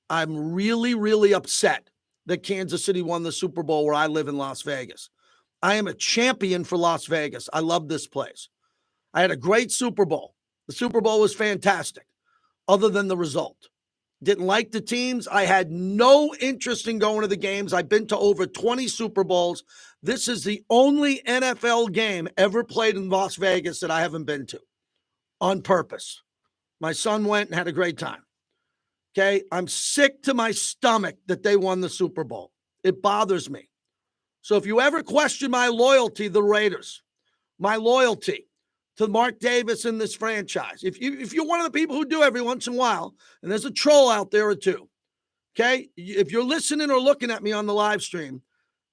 I'm really, really upset that Kansas City won the Super Bowl where I live in Las Vegas. I am a champion for Las Vegas. I love this place. I had a great Super Bowl. The Super Bowl was fantastic, other than the result. Didn't like the teams. I had no interest in going to the games. I've been to over 20 Super Bowls. This is the only NFL game ever played in Las Vegas that I haven't been to on purpose. My son went and had a great time. Okay, I'm sick to my stomach that they won the Super Bowl. It bothers me. So if you ever question my loyalty to the Raiders, my loyalty to Mark Davis in this franchise, if you're one of the people who do every once in a while, and there's a troll out there or two, okay, if you're listening or looking at me on the live stream,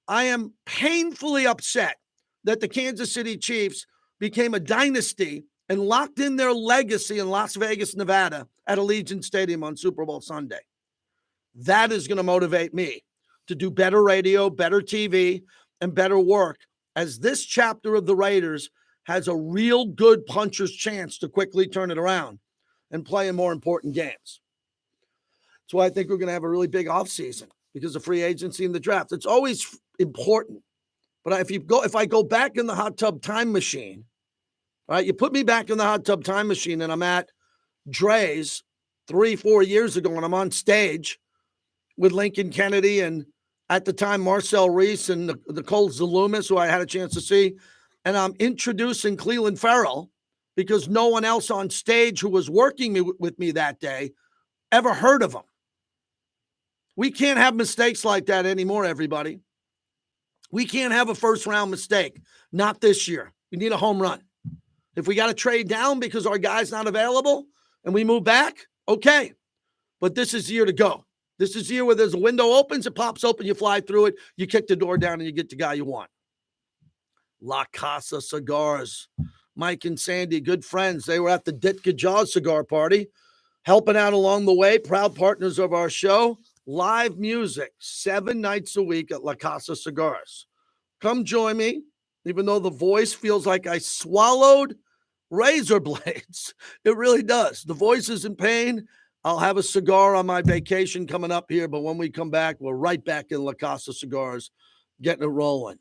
I am painfully upset that the Kansas City Chiefs became a dynasty and locked in their legacy in Las Vegas, Nevada at Allegiant Stadium on Super Bowl Sunday. That is going to motivate me to do better radio, better TV, and better work as this chapter of the Raiders has a real good puncher's chance to quickly turn it around and play in more important games. That's why I think we're going to have a really big offseason. because of free agency and the draft. It's always important. But if I go back in the hot tub time machine, all right, you put me back in the hot tub time machine and I'm at Dre's 3-4 years ago and I'm on stage with Lincoln Kennedy and at the time Marcel Reese and Nicole Zalumis, who I had a chance to see, and I'm introducing Cleveland Farrell because no one else on stage who was working with me that day ever heard of him. We can't have mistakes like that anymore, everybody. We can't have a first-round mistake. Not this year. We need a home run. If we got to trade down because our guy's not available and we move back, okay. But this is the year to go. This is the year where there's a window opens, it pops open, you fly through it, you kick the door down, and you get the guy you want. La Casa Cigars. Mike and Sandy, good friends. They were at the Ditka Jaws cigar party, helping out along the way, proud partners of our show. Live music 7 nights a week at La Casa Cigars. Come join me, even though the voice feels like I swallowed razor blades. It really does. The voice is in pain. I'll have a cigar on my vacation coming up here, but when we come back, we're right back in La Casa Cigars, getting it rolling.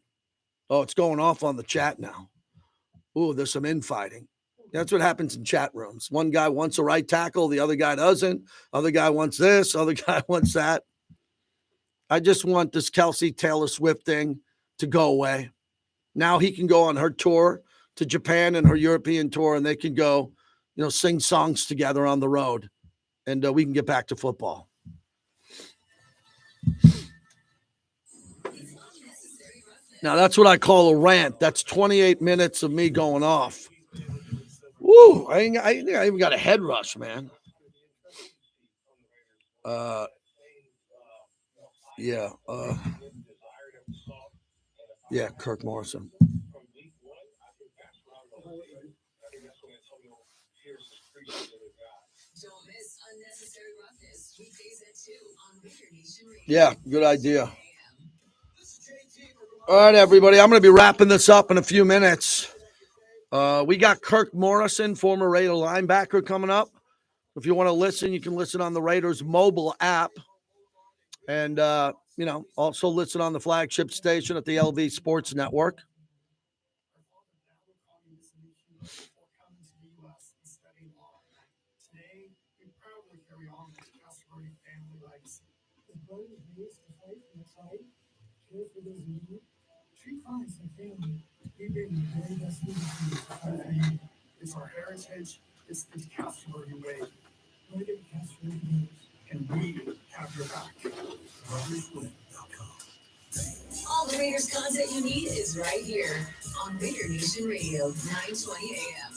Oh, it's going off on the chat now. Ooh, there's some infighting. That's what happens in chat rooms. One guy wants a right tackle, the other guy doesn't. Other guy wants this, other guy wants that. I just want this Kelsey Taylor Swift thing to go away. Now he can go on her tour to Japan and her European tour, and they can go, sing songs together on the road. And we can get back to football. Now, that's what I call a rant. That's 28 minutes of me going off. Woo! I even got a head rush, man. Yeah, Kirk Morrison. Yeah, good idea. All right, everybody. I'm going to be wrapping this up in a few minutes. We got Kirk Morrison, former Raider linebacker, coming up. If you want to listen, you can listen on the Raiders mobile app. And, also listen on the flagship station at the LV Sports Network. It's our heritage. It's the Castleberry way. Look at Castleberry, and we have your back. All the Raiders content you need is right here on Raider Nation Radio, 920 AM.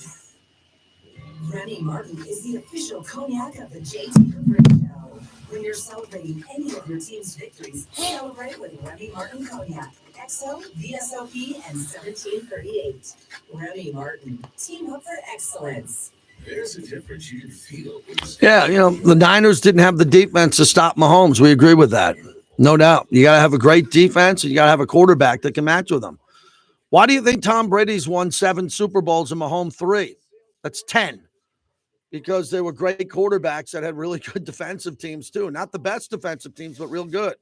Remy Martin is the official cognac of the JT Cooper Show. When you're celebrating any of your team's victories, celebrate with Remy Martin Cognac. XO, VSOP, and 1738. Remy Martin, team up for excellence. There's a difference you can feel. Yeah, the Niners didn't have the defense to stop Mahomes. We agree with that. No doubt. You got to have a great defense, and you got to have a quarterback that can match with them. Why do you think Tom Brady's won 7 Super Bowls and Mahomes 3? That's 10. Because they were great quarterbacks that had really good defensive teams, too. Not the best defensive teams, but real good.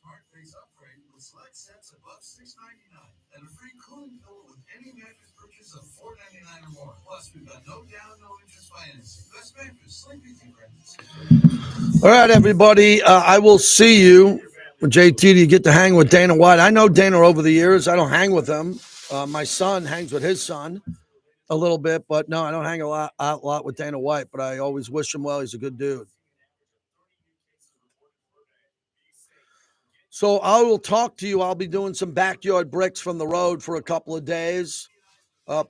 Smart Face upgrade with select sets above $699 and a free cooling pillow with any mattress purchase of $499 or more. Plus, we've got no down, no interest financing. Best mattress, Sleep Easy, friends. All right, everybody. I will see you. JT, do you get to hang with Dana White? I know Dana over the years. I don't hang with him. My son hangs with his son a little bit, but no, I don't hang a lot with Dana White, but I always wish him well. He's a good dude. So I will talk to you. I'll be doing some backyard bricks from the road for a couple of days.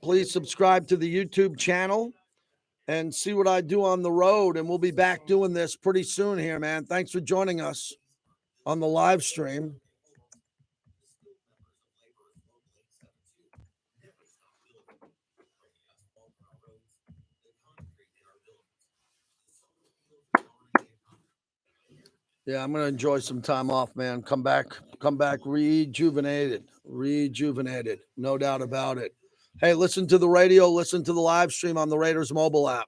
Please subscribe to the YouTube channel and see what I do on the road. And we'll be back doing this pretty soon here, man. Thanks for joining us on the live stream. Yeah, I'm gonna enjoy some time off, man. Come back rejuvenated, no doubt about it. Hey, listen to the radio, listen to the live stream on the Raiders mobile app.